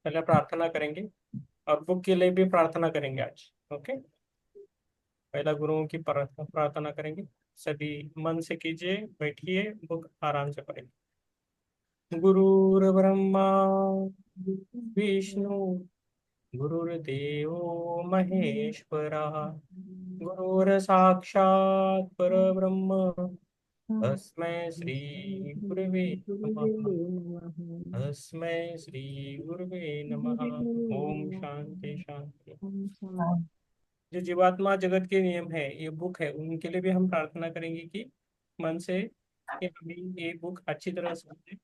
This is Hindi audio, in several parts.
पहले प्रार्थना करेंगे और बुक के लिए भी प्रार्थना करेंगे आज। ओके, पहला गुरुओं की प्रार्थना करेंगे। सभी मन से कीजिए, बैठिए, बुक आराम से पढ़ेंगे। गुरुर्ब्रह्मा विष्णु गुरुर्देवो महेश्वरा गुरुर्साक्षात् परब्रह्म तस्मै श्री गुरवे नमः। तस्मै श्री गुरवे नमः। ओम शांति शांति। जो जीवात्मा जगत के नियम है, ये बुक है, उनके लिए भी हम प्रार्थना करेंगे कि मन से कि हमें ये बुक अच्छी तरह समझे,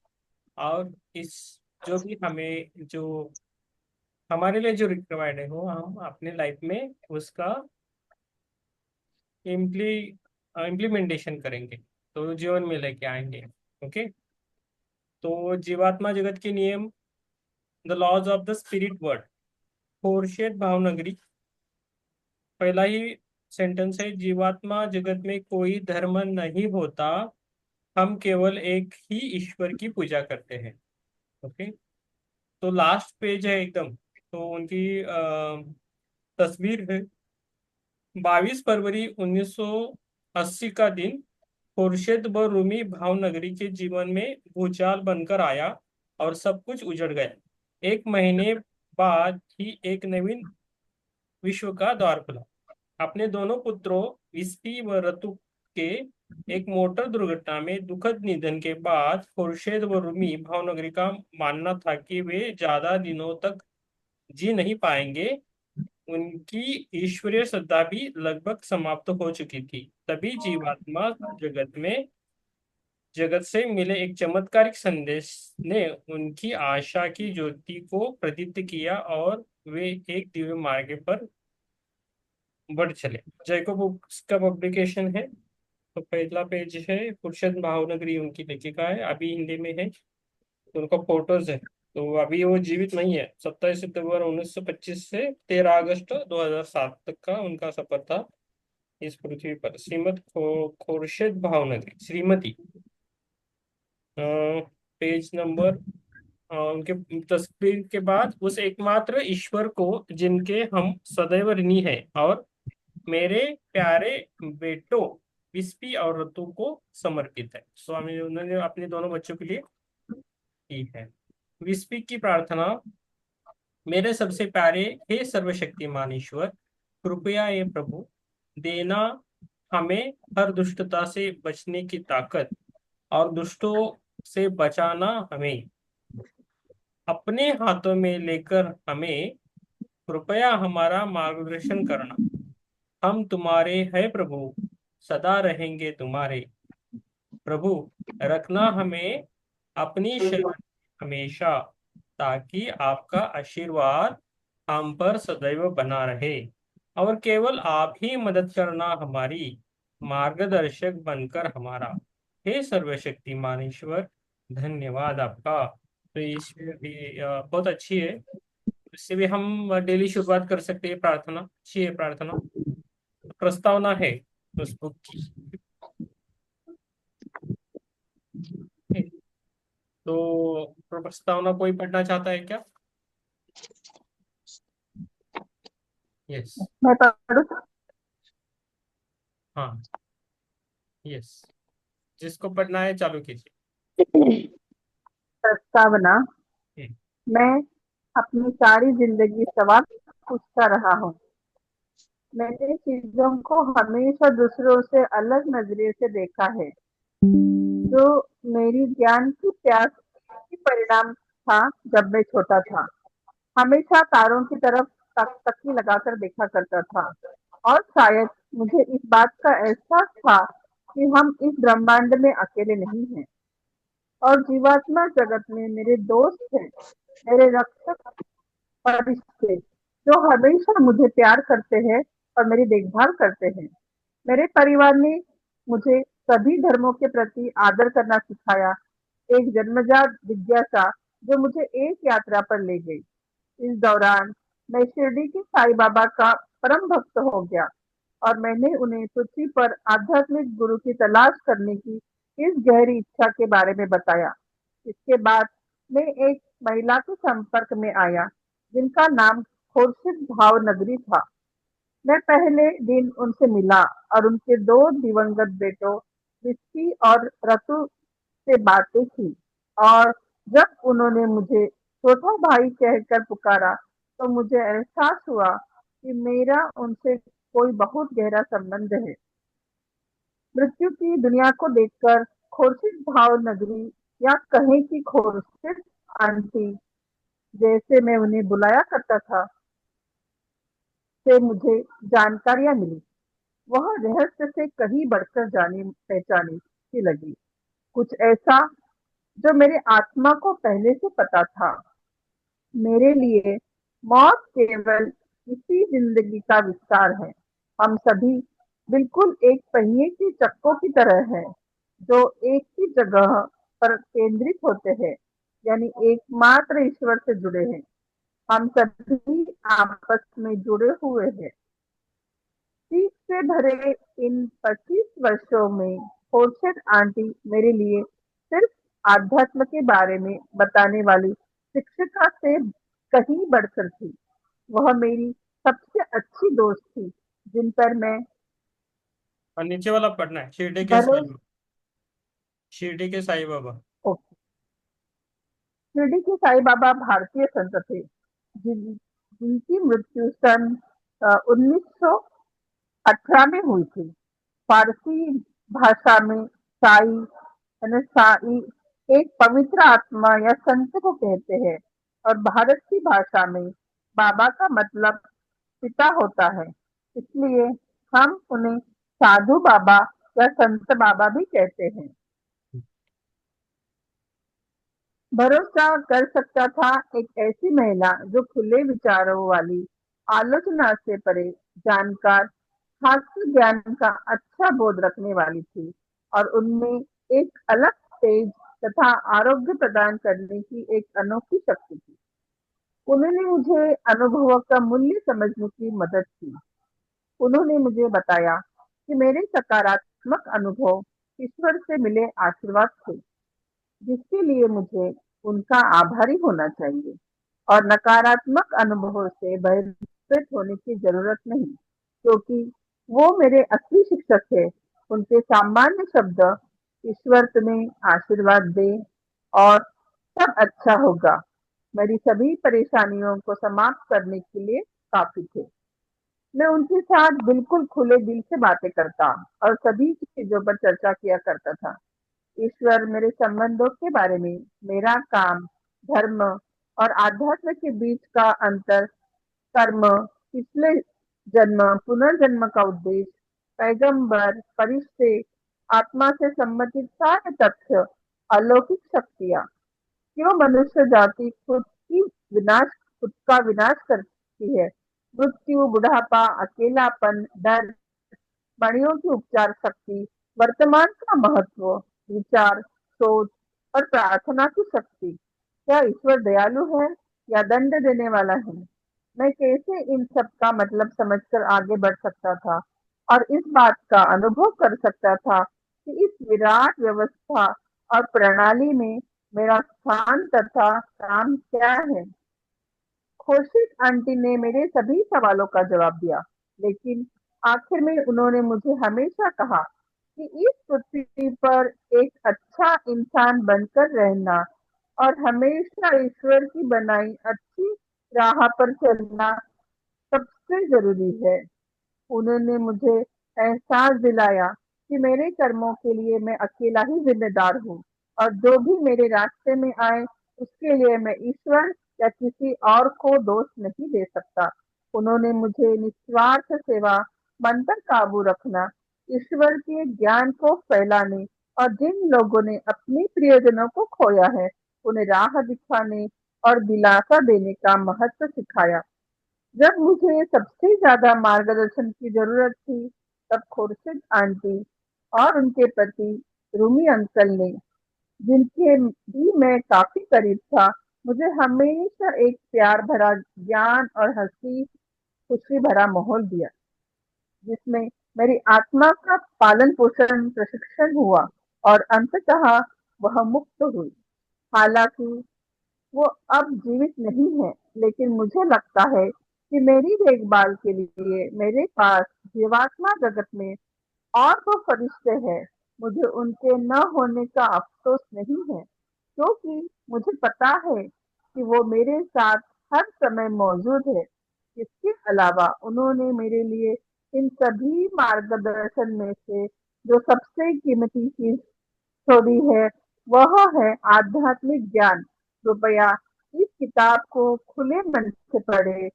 और इस जो भी हमें जो हमारे लिए जो रिक्वायर्ड है वो हम अपने लाइफ में उसका इम्प्ली इम्प्लीमेंटेशन करेंगे, तो जीवन में लेके आएंगे। ओके, तो जीवात्मा जगत के नियम, the laws of the spirit world, Khorshed Bhavnagri. पहला ही सेंटेंस है, जीवात्मा जगत में कोई धर्म नहीं होता, हम केवल एक ही ईश्वर की पूजा करते हैं। ओके, तो लास्ट पेज है एकदम, तो उनकी तस्वीर है। 22 फरवरी 1980 का दिन खुर्शीद व रूमी भावनगरी के जीवन में भूचाल बनकर आया और सब कुछ उजड़ गया। एक महीने बाद ही एक नवीन विश्व का द्वार खुला। अपने दोनों पुत्रों विस्पी व रतु के एक मोटर दुर्घटना में दुखद निधन के बाद खुर्शीद व रूमी भावनगरी का मानना था कि वे ज्यादा दिनों तक जी नहीं पाएंगे। उनकी ईश्वरीय श्रद्धा भी लगभग समाप्त हो चुकी थी। तभी जीवात्मा जगत से मिले एक चमत्कारिक संदेश ने उनकी आशा की ज्योति को प्रदीप्त किया और वे एक दिव्य मार्ग पर बढ़ चले। जैकब बुक्स का पब्लिकेशन है। तो पहला पेज है, खुर्शीद भावनगरी उनकी लेखिका है, अभी हिंदी में है। तो उनका फोटोज है। तो अभी वो जीवित नहीं है। 27 सितंबर 1925 से 13 अगस्त 2007 तक का उनका सफर था इस पृथ्वी पर। खुर्शीद भावनगरी श्रीमती। पेज नंबर, उनके तस्वीर के बाद, उस एकमात्र ईश्वर को जिनके हम सदैव ऋणी हैं और मेरे प्यारे बेटों विस्पी और ऋतु को समर्पित है। स्वामी उन्होंने अपने दोनों बच्चों के लिए की है। विस्पी की प्रार्थना। मेरे सबसे प्यारे हे सर्वशक्तिमान ईश्वर, कृपया ये प्रभु देना हमें हर दुष्टता से बचने की ताकत और दुष्टों से बचाना हमें अपने हाथों में लेकर हमें कृपया हमारा मार्गदर्शन करना। हम तुम्हारे हैं प्रभु, सदा रहेंगे तुम्हारे। प्रभु रखना हमें अपनी शरण हमेशा, ताकि आपका आशीर्वाद हम पर सदैव बना रहे और केवल आप ही मदद करना हमारी मार्गदर्शक बनकर हमारा। हे सर्वशक्तिमान ईश्वर, धन्यवाद आपका। तो ईश्वर भी बहुत अच्छी है। इससे भी हम डेली शुरुआत कर सकते हैं। प्रार्थना अच्छी है। प्रार्थना प्रस्तावना है उस बुक की। तो प्रस्तावना कोई पढ़ना चाहता है क्या? यस। मैं पढ़ूं? हाँ, यस, जिसको पढ़ना है चालू कीजिए। प्रस्तावना। हम्म, मैं अपनी सारी जिंदगी सवाल पूछता रहा हूँ। मैंने चीजों को हमेशा दूसरों से अलग नजरिए से देखा है, जो मेरी ज्ञान की प्यास की परिणाम था। जब मैं छोटा था, हमेशा तारों की तरफ तकतकी लगाकर देखा करता था, और शायद मुझे इस बात का एहसास था कि हम इस ब्रह्मांड में अकेले नहीं हैं, और जीवात्मा जगत में मेरे दोस्त हैं, मेरे रक्षक फरिश्ते, जो हमेशा मुझे प्यार करते हैं और मेरी देखभाल करते हैं। मेरे परिवार ने मुझे सभी धर्मों के प्रति आदर करना सिखाया, एक जन्मजात जिज्ञासा जो मुझे एक यात्रा पर ले गई। इस दौरान मैं शिरडी के साईं बाबा का परम भक्त हो गया, और मैंने उन्हें पृथ्वी पर आध्यात्मिक गुरु की तलाश करने की इस गहरी इच्छा के बारे में बताया। इसके बाद मैं एक महिला के संपर्क में आया जिनका नाम खुर्शीद भावनगरी था। मैं पहले दिन उनसे मिला और उनके दो दिवंगत बेटों ऋषि और रतु से बातें की। और जब उन्होंने मुझे छोटा भाई कहकर पुकारा तो मुझे एहसास हुआ कि मेरा उनसे कोई बहुत गहरा संबंध है। मृत्यु की दुनिया को देखकर खुर्शीद भावनगरी या कहें कि खुर्शीद आंटी जैसे मैं उन्हें बुलाया करता था से मुझे जानकारियां मिली। वह रहस्य से कहीं बढ़कर जानी पहचानी सी लगी, कुछ ऐसा जो मेरे आत्मा को पहले से पता था। मेरे लिए मौत केवल इसी जिंदगी का विस्तार है। हम सभी बिल्कुल एक पहिए के चक्कों की तरह हैं, जो एक ही जगह पर केंद्रित होते हैं, यानी एकमात्र ईश्वर से जुड़े हैं। हम सभी आपस में जुड़े हुए हैं। सीख से भरे इन 25 वर्षों में खुर्शीद आंटी मेरे लिए सिर्फ आध्यात्म के बारे में बताने वाली शिक्षिका से कहीं बढ़कर थी। वह मेरी सबसे अच्छी दोस्त थी, जिन पर मैं और नीचे वाला पढ़ना है, भरोसा। शिरडी के साईं बाबा। शिरडी के साईं बाबा भारतीय संत थे, जिनकी मृत्यु सन 1918 में हुई थी। फारसी भाषा में साई यानी साई एक पवित्र आत्मा या संत को कहते हैं, और भारत की भाषा में बाबा का मतलब पिता होता है। इसलिए हम उन्हें साधु बाबा या संत बाबा भी कहते हैं। भरोसा कर सकता था एक ऐसी महिला जो खुले विचारों वाली, आलोचना से परे, जानकार, हास्य ज्ञान का अच्छा बोध रखने वाली थी, और उनमें एक अलग तेज तथा आरोग्य प्रदान करने की एक अनोखी शक्ति थी। उन्होंने मुझे अनुभवों का मूल्य समझने की मदद की। उन्होंने मुझे बताया कि मेरे सकारात्मक अनुभव ईश्वर से मिले आशीर्वाद थे, जिसके लिए मुझे उनका आभारी होना चाहिए, और नकारात्मक अनुभवों से भयभीत होने की जरूरत नहीं, क्योंकि वो मेरे असली शिक्षक थे। उनके सामान्य शब्द, ईश्वर तुम्हें आशीर्वाद दे और सब अच्छा होगा, मेरी सभी परेशानियों को समाप्त करने के लिए काफी थे। मैं उनके साथ बिल्कुल खुले दिल से बातें करता और सभी चीजों पर चर्चा किया करता था। ईश्वर, मेरे संबंधों के बारे में, मेरा काम, धर्म और आध्यात्म के बीच का अंतर, कर्म, पिछले जन्म, पुनर्जन्म का उद्देश्य, पैगंबर, फरिश्ते, आत्मा से संबंधित सारे तथ्य, अलौकिक शक्तियां, क्यों मनुष्य जाति खुद का विनाश करती है, मृत्यु, बुढ़ापा, अकेलापन, डर, प्राणियों की उपचार शक्ति, वर्तमान का महत्व, विचार, सोच और प्रार्थना की शक्ति। क्या ईश्वर दयालु है या दंड देने वाला है? मैं कैसे इन सब का मतलब समझकर आगे बढ़ सकता था, और इस बात का अनुभव कर सकता था कि इस विराट व्यवस्था और प्रणाली में मेरा स्थान तथा काम क्या है? खुर्शीद आंटी ने मेरे सभी सवालों का जवाब दिया, लेकिन आखिर में उन्होंने मुझे हमेशा कहा कि इस पृथ्वी पर एक अच्छा इंसान बनकर रहना और हमेशा ईश्वर की बनाई अच्छी राह पर चलना सबसे जरूरी है। उन्होंने मुझे एहसास दिलाया कि मेरे कर्मों के लिए मैं अकेला ही जिम्मेदार हूँ, और जो भी मेरे रास्ते में आए उसके लिए मैं ईश्वर या किसी और को दोष नहीं दे सकता। उन्होंने मुझे निस्वार्थ सेवा, मन पर काबू रखना, ईश्वर के ज्ञान को फैलाने और जिन लोगों ने अपने प्रियजनों को खोया है उन्हें राह दिखाने और दिलासा देने का महत्व सिखाया। जब मुझे सबसे ज्यादा मार्गदर्शन की जरूरत थी, तब खुर्शीद आंटी और उनके पति रूमी अंकल ने, जिनके भी मैं काफी करीब था, मुझे हमेशा एक प्यार भरा ज्ञान और हंसी खुशी भरा माहौल दिया, जिसमें मेरी आत्मा का पालन पोषण प्रशिक्षण हुआ और अंततः वह मुक्त हुई। हालांकि वो अब जीवित नहीं है, लेकिन मुझे लगता है कि मेरी देखभाल के लिए मेरे पास जीवात्मा जगत में और वो फरिश्ते हैं। मुझे उनके न होने का अफ़सोस नहीं है, क्योंकि मुझे पता है कि वो मेरे साथ हर समय मौजूद है। इसके अलावा उन्होंने मेरे लिए इन सभी मार्गदर्शन में से जो सबसे कीमती चीज़ छोड़ी है, वह है आध्यात्मिक ज्ञान। कृपया इस किताब को खुले मन से पढ़ें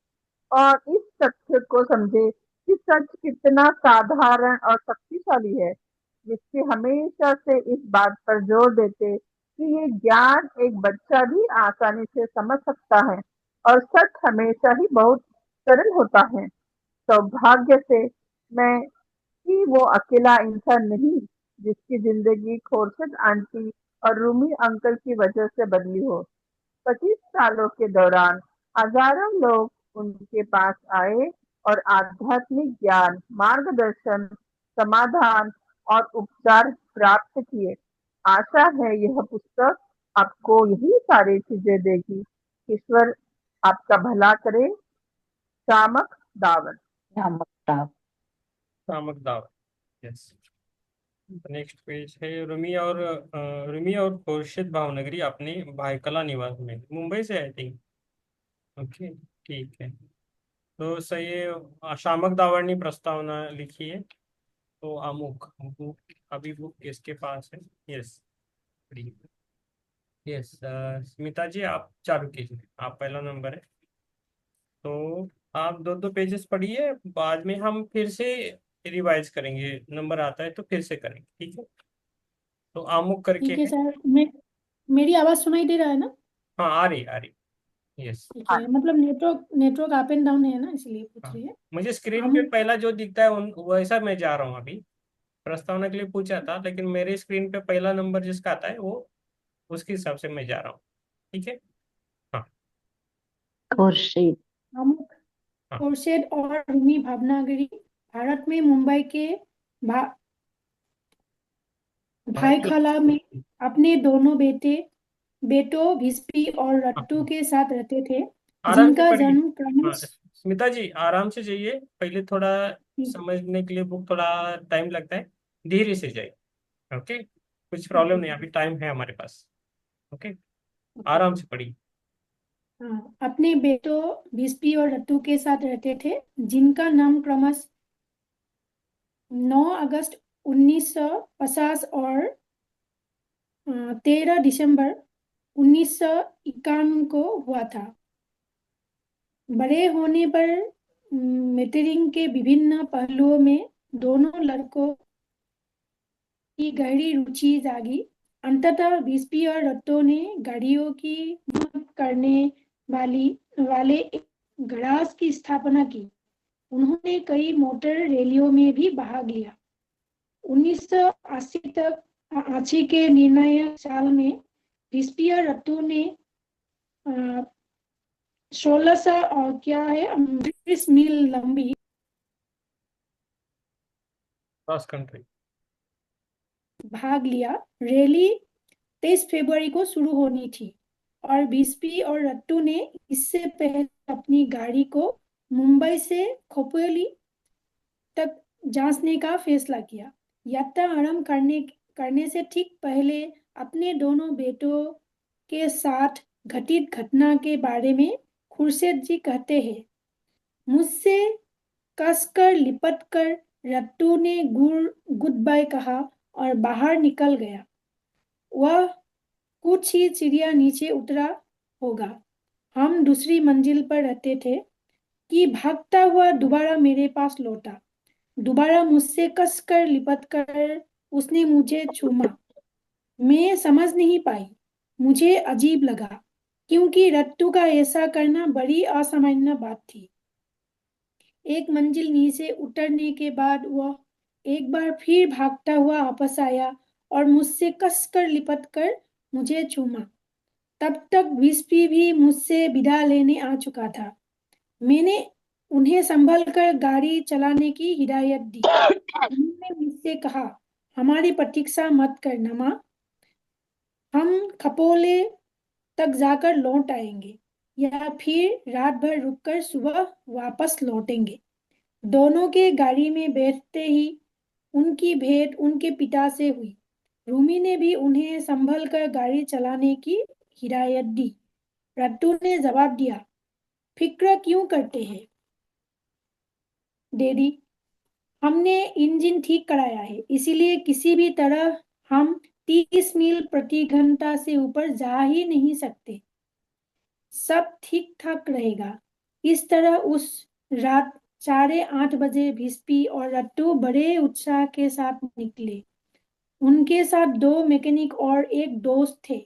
और इस तथ्य को समझे कि सच कितना साधारण और शक्तिशाली है, जिससे हमेशा से इस बात पर जोर देते कि ये ज्ञान एक बच्चा भी आसानी से समझ सकता है और सच हमेशा ही बहुत सरल होता है। सौभाग्य से मैं कि वो अकेला इंसान नहीं जिसकी जिंदगी खोर्शद आंटी और रूमी अंकल की वजह से बदली हो। 25 सालों के दौरान हजारों लोग उनके पास आए और आध्यात्मिक ज्ञान, मार्गदर्शन, समाधान और उपचार प्राप्त किए। आशा है यह पुस्तक आपको यही सारी चीजें देगी। ईश्वर आपका भला करे। शामक दावत। नमकता। शामक दावत। यस। नेक्स्ट पेज है रुमी और खुर्शीद भावनगरी अपने भायखला निवास में, मुंबई से आई थिंक। ओके, ठीक है। तो सही है, शामक दावर ने प्रस्तावना लिखी है। तो अमुक बुक, अभी बुक किसके पास है? Yes, yes. स्मिता जी, आप चालू कीजिए, आप पहला नंबर है। तो आप दो दो पेजेस पढ़िए, बाद में हम फिर से रिवाइज करेंगे, नंबर आता है तो फिर से करेंगे, ठीक है? तो आमुक करके ठीक है है। सर। मेरी आवाज सुनाई दे रहा है ना? हाँ, आ रही आ रही। यस। ठीक है, मतलब network network up and down है ना, इसलिए पूछ हाँ, रही है। मुझे स्क्रीन पे हम पहला जो दिखता है वैसा मैं जा रहा हूँ अभी। प्रस्तावना के लिए पूछा था, लेकिन मेरे स्क्रीन पे पहला नंबर जिसका आता है वो उसके हिसाब से मैं जा रहा हूँ। ठीक है। हाँ। खुर्शीद। हम हाँ। खुर्शीद और रूमी भावनागरी भारत में मुंबई के भा, भाई भाईखला में अपने दोनों बेटों भिस्पी और रट्टू के साथ रहते थे, आराम से जिनका पढ़िए। जन्म हाँ, क्रमश स्मिता जी आराम से जाइए, पहले थोड़ा समझने के लिए बुक थोड़ा टाइम लगता है, धीरे से जाइए। ओके, कुछ प्रॉब्लम नहीं, अभी टाइम है हमारे पास। ओके, आराम से पढ़िए। हाँ, अपने बेटों भिस्पी और रट्टू के साथ रहते थे, जिनका नाम क्रमश 9 अगस्त 1950 और 13 दिसंबर 1951 को हुआ था। बड़े होने पर मेटेरिंग के विभिन्न पहलुओं में दोनों लड़कों की गहरी रुचि जागी। अंततः बिस्पी और रत्तो ने गाड़ियों की मरम्मत करने वाली वाले एक गैराज की स्थापना की। उन्होंने कई मोटर रैलियों में भी भाग लिया। 1980 तक 80 के निर्णायक साल में बिस्पी और रत्तो ने 1600 और क्या है 30 मील लंबी क्रॉस कंट्री। भाग लिया। रैली 23 फरवरी को शुरू होनी थी और बिस्पी और रट्टू ने इससे पहले अपनी गाड़ी को मुंबई से खोपोली तक जांचने का फैसला किया। यात्रा आरंभ करने से ठीक पहले अपने दोनों बेटों के साथ घटित घटना के बारे में खुर्शीद जी कहते हैं, मुझसे कसकर लिपट कर रट्टू ने गुड बाय कहा और बाहर निकल गया। वह कुछ ही चिड़िया नीचे उतरा होगा। हम दूसरी मंजिल पर रहते थे कि भागता हुआ दोबारा मेरे पास लौटा। दोबारा मुझसे कसकर लिपट कर उसने मुझे चूमा। मैं समझ नहीं पाई। मुझे अजीब लगा, क्योंकि रट्टू का ऐसा करना बड़ी असामान्य बात थी। एक मंजिल नीचे उतरने के बाद वह एक बार फिर भागता हुआ वापस आया और मुझसे कसकर लिपट कर मुझे चूमा। तब तक विस्पी भी मुझसे विदा लेने आ चुका था। मैंने उन्हें संभल कर गाड़ी चलाने की हिदायत दी। उन्होंने मुझसे कहा, हमारी प्रतीक्षा मत कर नमा, हम खपोले तक जाकर लौट आएंगे या फिर रात भर रुककर सुबह वापस लौटेंगे। दोनों के गाड़ी में बैठते ही उनकी भेंट उनके पिता से हुई। रूमी ने भी उन्हें संभल कर गाड़ी चलाने की हिदायत दी। रट्टू ने जवाब दिया, फिक्र क्यों करते हैं डैडी, हमने इंजन ठीक कराया है, इसीलिए किसी भी तरह हम 30 मील प्रति घंटा से ऊपर जा ही नहीं सकते। सब ठीक ठाक रहेगा। इस तरह उस रात 8:30 बजे भिस्पी और रट्टू बड़े उत्साह के साथ निकले। उनके साथ 2 मैकेनिक और एक दोस्त थे।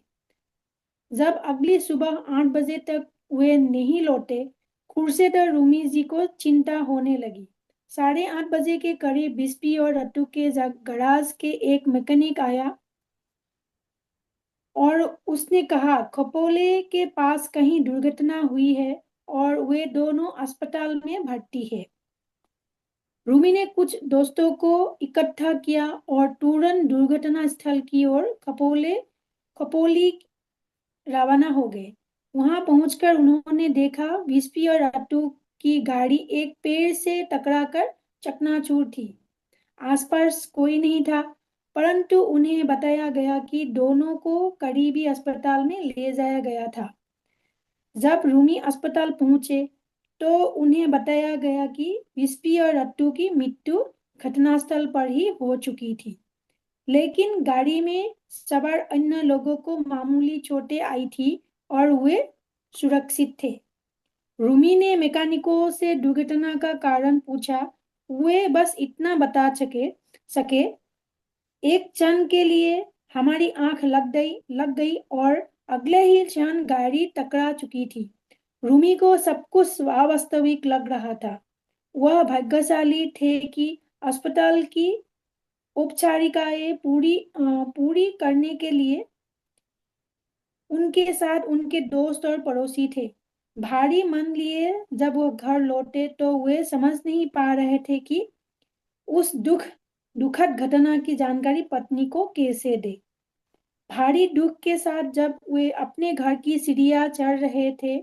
जब अगली सुबह 8 बजे तक वे नहीं लौटे, खुर्शीद और रूमी जी को चिंता होने लगी। 8:30 बजे के करीब बिस्पी और रट्टू के गराज के एक मैकेनिक आया और उसने कहा खपोले के पास कहीं दुर्घटना हुई है और वे दोनों अस्पताल में भर्ती है। रूमी ने कुछ दोस्तों को इकट्ठा किया और तुरंत दुर्घटना स्थल की ओर खपोली रवाना हो गए। वहां पहुंचकर उन्होंने देखा विस्पी और राटू की गाड़ी एक पेड़ से टकराकर चकनाचूर थी। आसपास कोई नहीं था, परंतु उन्हें बताया गया कि दोनों को करीबी अस्पताल में ले जाया गया था। जब रूमी अस्पताल पहुंचे तो उन्हें बताया गया कि विस्पी और रट्टू की मृत्यु घटनास्थल पर ही हो चुकी थी, लेकिन गाड़ी में सवार अन्य लोगों को मामूली चोटें आई थी और वे सुरक्षित थे। रूमी ने मैकेनिकों से दुर्घटना का कारण पूछा। वे बस इतना बता सके एक क्षण के लिए हमारी आंख लग गई और अगले ही क्षण गाड़ी टकरा चुकी थी। रूमी को सब कुछ अवास्तविक लग रहा था। वह भाग्यशाली थे कि अस्पताल की औपचारिकताएं पूरी करने के लिए उनके साथ उनके दोस्त और पड़ोसी थे। भारी मन लिए जब वो घर लौटे तो वे समझ नहीं पा रहे थे कि उस दुखद घटना की जानकारी पत्नी को कैसे दे। भारी दुख के साथ जब वे अपने घर की सीढ़ियां चढ़ रहे थे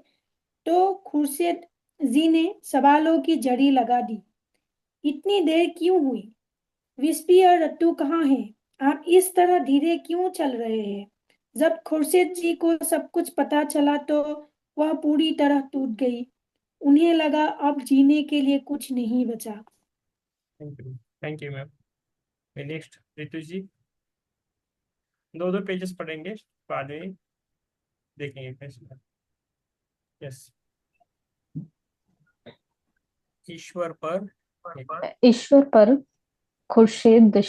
तो खुर्शीद जी ने सवालों की जड़ी लगा दी। इतनी देर क्यों हुई? विस्पी और रट्टू कहाँ हैं? आप इस तरह धीरे क्यों चल रहे हैं? जब खुर्शीद जी को सब कुछ पता चला तो वह पूरी तरह टूट गई। उन्हें लगा अब जीने के लिए कुछ नहीं बचा। Thank you ma'am. Next Ritu ji, दो दो पेजेस पढ़ेंगे, बाद में देखेंगे कैसे। यस। ईश्वर पर खुर्शीद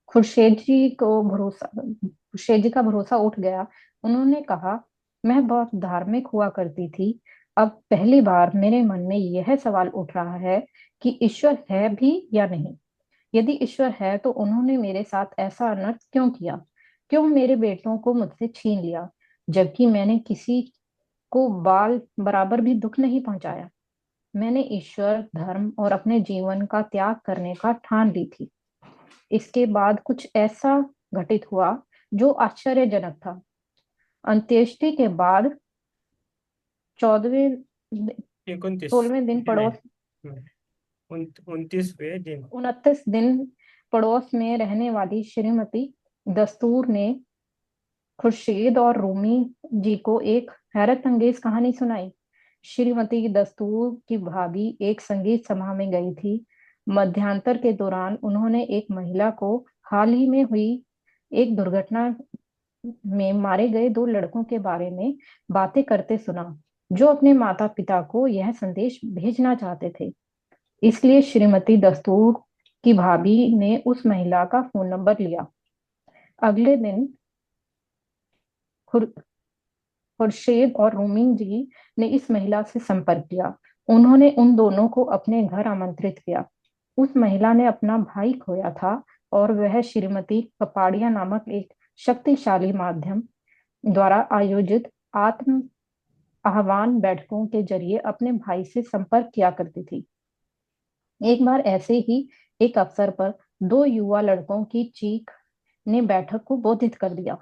खुर्शीद जी को भरोसा खुर्शीद जी का भरोसा उठ गया। उन्होंने कहा, मैं बहुत धार्मिक हुआ करती थी, अब पहली बार मेरे मन में यह सवाल उठ रहा है कि ईश्वर है भी या नहीं। यदि ईश्वर है तो उन्होंने मेरे साथ ऐसा अनर्थ क्यों किया? क्यों मेरे बेटों को मुझसे छीन लिया, जबकि मैंने किसी को बाल बराबर भी दुख नहीं पहुंचाया। मैंने ईश्वर, धर्म और अपने जीवन का त्याग करने का ठान ली थी। इसके बाद कुछ ऐसा घटित हुआ जो आश्चर्यजनक था। अंत्येष्टि के बाद 14वें 29 16वें दिन नहीं, पड़ोस 29वें दिन 29 दिन पड़ोस में रहने वाली श्रीमती दस्तूर ने खुर्शीद और रूमी जी को एक हैरत अंगेज कहानी सुनाई। श्रीमती दस्तूर की भाभी एक संगीत सभा में गई थी। मध्यांतर के दौरान उन्होंने एक महिला को हाल ही में हुई एक दुर्घटना में मारे गए 2 लड़कों के बारे में बातें करते सुना, जो अपने माता पिता को यह संदेश भेजना चाहते थे। इसलिए श्रीमती दस्तूर की भाभी ने उस महिला का फोन नंबर लिया। अगले दिन खुर्शीद और रूमिन जी ने इस महिला से संपर्क किया। उन्होंने उन दोनों को अपने घर आमंत्रित किया। उस महिला ने अपना भाई खोया था और वह श्रीमती कपाड़िया नामक एक शक्तिशाली माध्यम द्वारा आयोजित आत्म आह्वान बैठकों के जरिए अपने भाई से संपर्क किया करती थी। एक बार ऐसे ही एक अवसर पर 2 युवा लड़कों की चीख ने बैठक को बोधित कर दिया।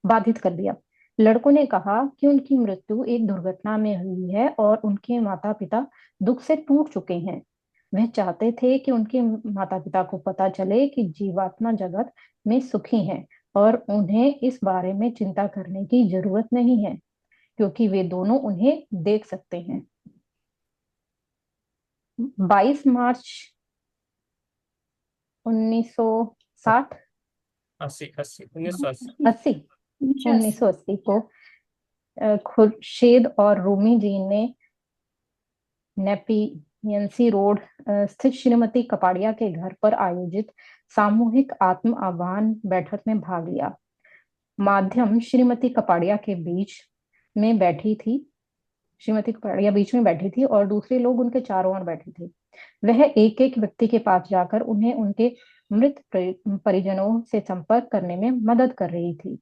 बाधित कर दिया। लड़कों ने कहा कि उनकी मृत्यु एक दुर्घटना में हुई है और उनके माता पिता दुख से टूट चुके हैं। वह चाहते थे कि उनके माता पिता को पता चले कि जीवात्मा जगत में सुखी हैं और उन्हें इस बारे में चिंता करने की जरूरत नहीं है, क्योंकि वे दोनों उन्हें देख सकते हैं। 22 मार्च 1960 अस्सी अस्सी 1980। 80 1980। 1980 को खुर्शीद और रूमी जी ने नेपियंसी रोड स्थित श्रीमती कपाड़िया के घर पर आयोजित सामूहिक आत्म आह्वान बैठक में भाग लिया। माध्यम श्रीमती कपाड़िया के बीच में बैठी थी श्रीमती कपाड़िया बीच में बैठी थी और दूसरे लोग उनके चारों ओर बैठे थे। वह एक एक व्यक्ति के पास जाकर उन्हें उनके मृत परिजनों से संपर्क करने में मदद कर रही थी।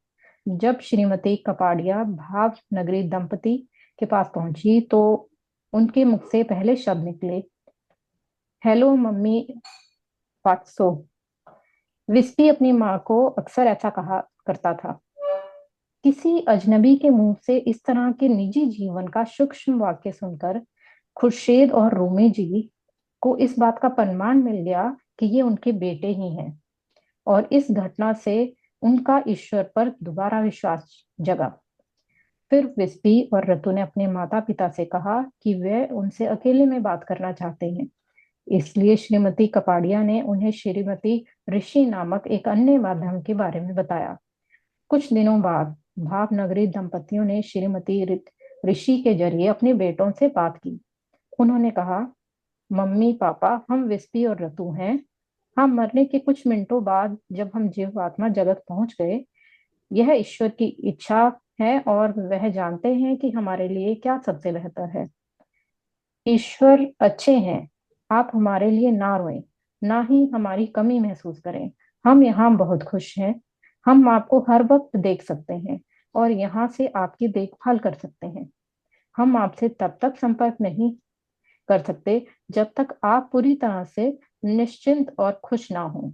जब श्रीमती कपाड़िया भाव नगरी दंपति के पास पहुंची तो उनके मुख से पहले शब्द निकले, हेलो मम्मी फात्सो। विस्पी अपनी माँ को अक्सर ऐसा कहा करता था। किसी अजनबी के मुंह से इस तरह के निजी जीवन का सूक्ष्म वाक्य सुनकर खुर्शीद और रूमी जी को इस बात का प्रमाण मिल गया कि ये उनके बेटे ही हैं, और इस घटना से उनका ईश्वर पर दोबारा विश्वास जगा। फिर विस्पी और रतु ने अपने माता पिता से कहा कि वे उनसे अकेले में बात करना चाहते हैं। इसलिए श्रीमती कपाड़िया ने उन्हें श्रीमती ऋषि नामक एक अन्य माध्यम के बारे में बताया। कुछ दिनों बाद भावनगरी दंपतियों ने श्रीमती ऋषि के जरिए अपने बेटों से बात की। उन्होंने कहा, मम्मी पापा, हम विस्पी और रतु हैं। हम मरने के कुछ मिनटों बाद जब हम जीवात्मा जगत पहुंच गए, यह ईश्वर की इच्छा है और वह जानते हैं कि हमारे लिए क्या सबसे बेहतर है। ईश्वर अच्छे हैं। आप हमारे लिए ना रोएं, ना ही हमारी कमी महसूस करें। हम यहाँ बहुत खुश हैं। हम आपको हर वक्त देख सकते हैं और यहाँ से आपकी देखभाल कर सकते हैं। हम आपसे तब तक संपर्क नहीं कर सकते जब तक आप पूरी तरह से निश्चिंत और खुश ना हो।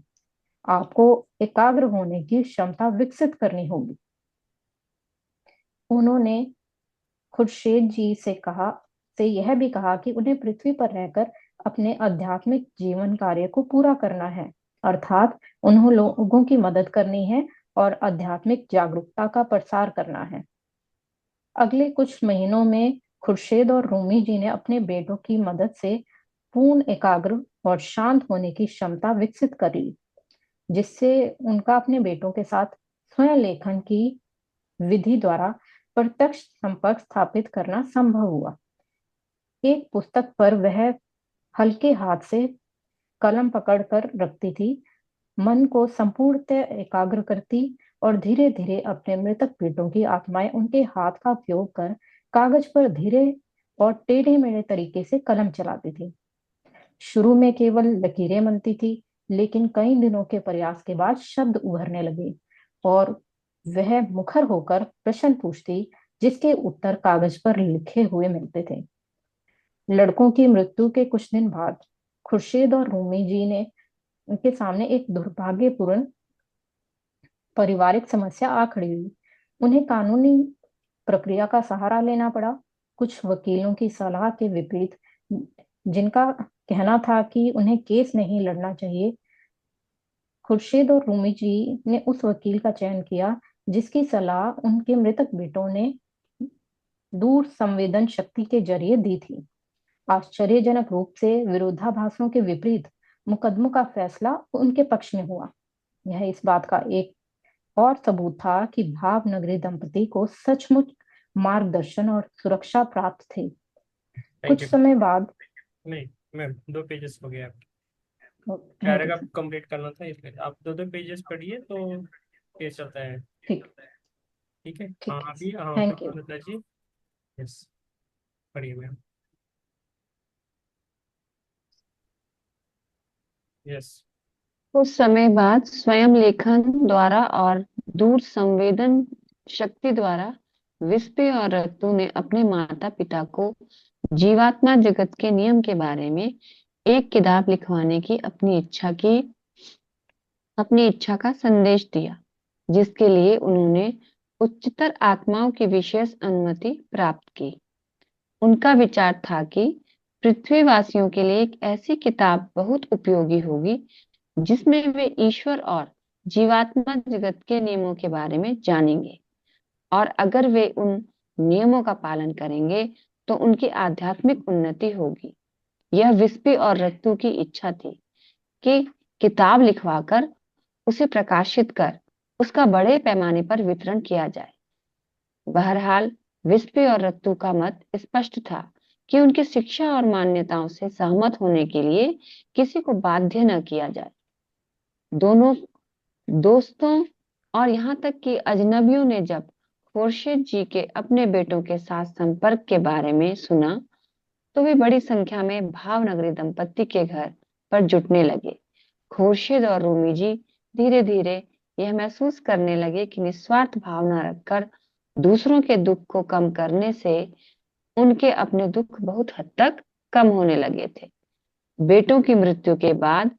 आपको एकाग्र होने की क्षमता विकसित करनी होगी। उन्होंने खुर्शीद जी से यह भी कहा कि उन्हें पृथ्वी पर रहकर अपने आध्यात्मिक जीवन कार्य को पूरा करना है, अर्थात उन्हें लोगों की मदद करनी है और आध्यात्मिक जागरूकता का प्रसार करना है। अगले कुछ महीनों में खुर्शीद और रूमी जी ने अपने बेटों की मदद से पूर्ण एकाग्र और शांत होने की क्षमता विकसित कर ली, जिससे उनका अपने बेटों के साथ स्वयं लेखन की विधि द्वारा प्रत्यक्ष संपर्क स्थापित करना संभव हुआ। एक पुस्तक पर वह हल्के हाथ से कलम पकड़कर रखती थी, मन को संपूर्णतः एकाग्र करती और धीरे धीरे अपने मृतक बेटों की आत्माएं उनके हाथ का उपयोग कर कागज पर धीरे और टेढ़े मेढ़े तरीके से कलम चलाती थी। शुरू में केवल लकीरें बनती थी, लेकिन कई दिनों के प्रयास के बाद शब्द उभरने लगे और वह मुखर होकर प्रश्न पूछती, जिसके उत्तर कागज पर लिखे हुए मिलते थे। लड़कों की मृत्यु के कुछ दिन बाद खुर्शीद और रूमी जी ने उनके सामने एक दुर्भाग्यपूर्ण पारिवारिक समस्या आ खड़ी हुई। उन्हें कानूनी प्रक्रिया का सहारा लेना पड़ा। कुछ वकीलों की सलाह के विपरीत, जिनका कहना था कि उन्हें केस नहीं लड़ना चाहिए, खुर्शीद और रूमी जी ने उस वकील का चयन किया जिसकी सलाह उनके मृतक बेटों ने दूर संवेदन शक्ति के जरिए दी थी। आश्चर्यजनक रूप से विरोधाभासों के विपरीत मुकदमों का फैसला उनके पक्ष में हुआ। यह इस बात का एक और सबूत था कि भावनगरी दंपति को सचमुच मार्गदर्शन और सुरक्षा प्राप्त थे। थैंक कुछ यू समय बाद नहीं मैम, 2 पेजेस हो गए आपके। Thank paragraph you. कंप्लीट करना था, इसलिए आप 2 पेजेस पढ़िए तो केस चलता है। ठीक ठीक है। हाँ ठीक है। अभी हाँ थैंक यू। पूर्णतः जी। यस, पढ़िए मैम। यस। कुछ समय बाद स्वयं लेखन द्वारा और दूर संवेदन शक्ति द्वारा विस्पी और रत्तू ने अपने माता पिता को जीवात्मा जगत के नियम के बारे में एक किताब लिखवाने की अपनी इच्छा का संदेश दिया, जिसके लिए उन्होंने उच्चतर आत्माओं की विशेष अनुमति प्राप्त की। उनका विचार था कि पृथ्वीवासियों के लिए एक ऐसी किताब बहुत उपयोगी होगी जिसमें वे ईश्वर और जीवात्मा जगत के नियमों के बारे में जानेंगे, और अगर वे उन नियमों का पालन करेंगे तो उनकी आध्यात्मिक उन्नति होगी। यह विस्पी और रत्तू की इच्छा थी कि किताब लिखवाकर उसे प्रकाशित कर उसका बड़े पैमाने पर वितरण किया जाए। बहरहाल विस्पी और रत्तू का मत स्पष्ट था कि उनकी शिक्षा और मान्यताओं से सहमत होने के लिए किसी को बाध्य न किया जाए। दोनों दोस्तों और यहाँ तक कि अजनबियों ने जब खुर्शीद जी के अपने बेटों के साथ संपर्क के बारे में सुना तो वे बड़ी संख्या में भावनगरी दंपत्ति के घर पर जुटने लगे। खुर्शीद और रूमी जी धीरे धीरे यह महसूस करने लगे कि निस्वार्थ भावना रखकर दूसरों के दुख को कम करने से उनके अपने दुख बहुत हद तक कम होने लगे थे। बेटों की मृत्यु के बाद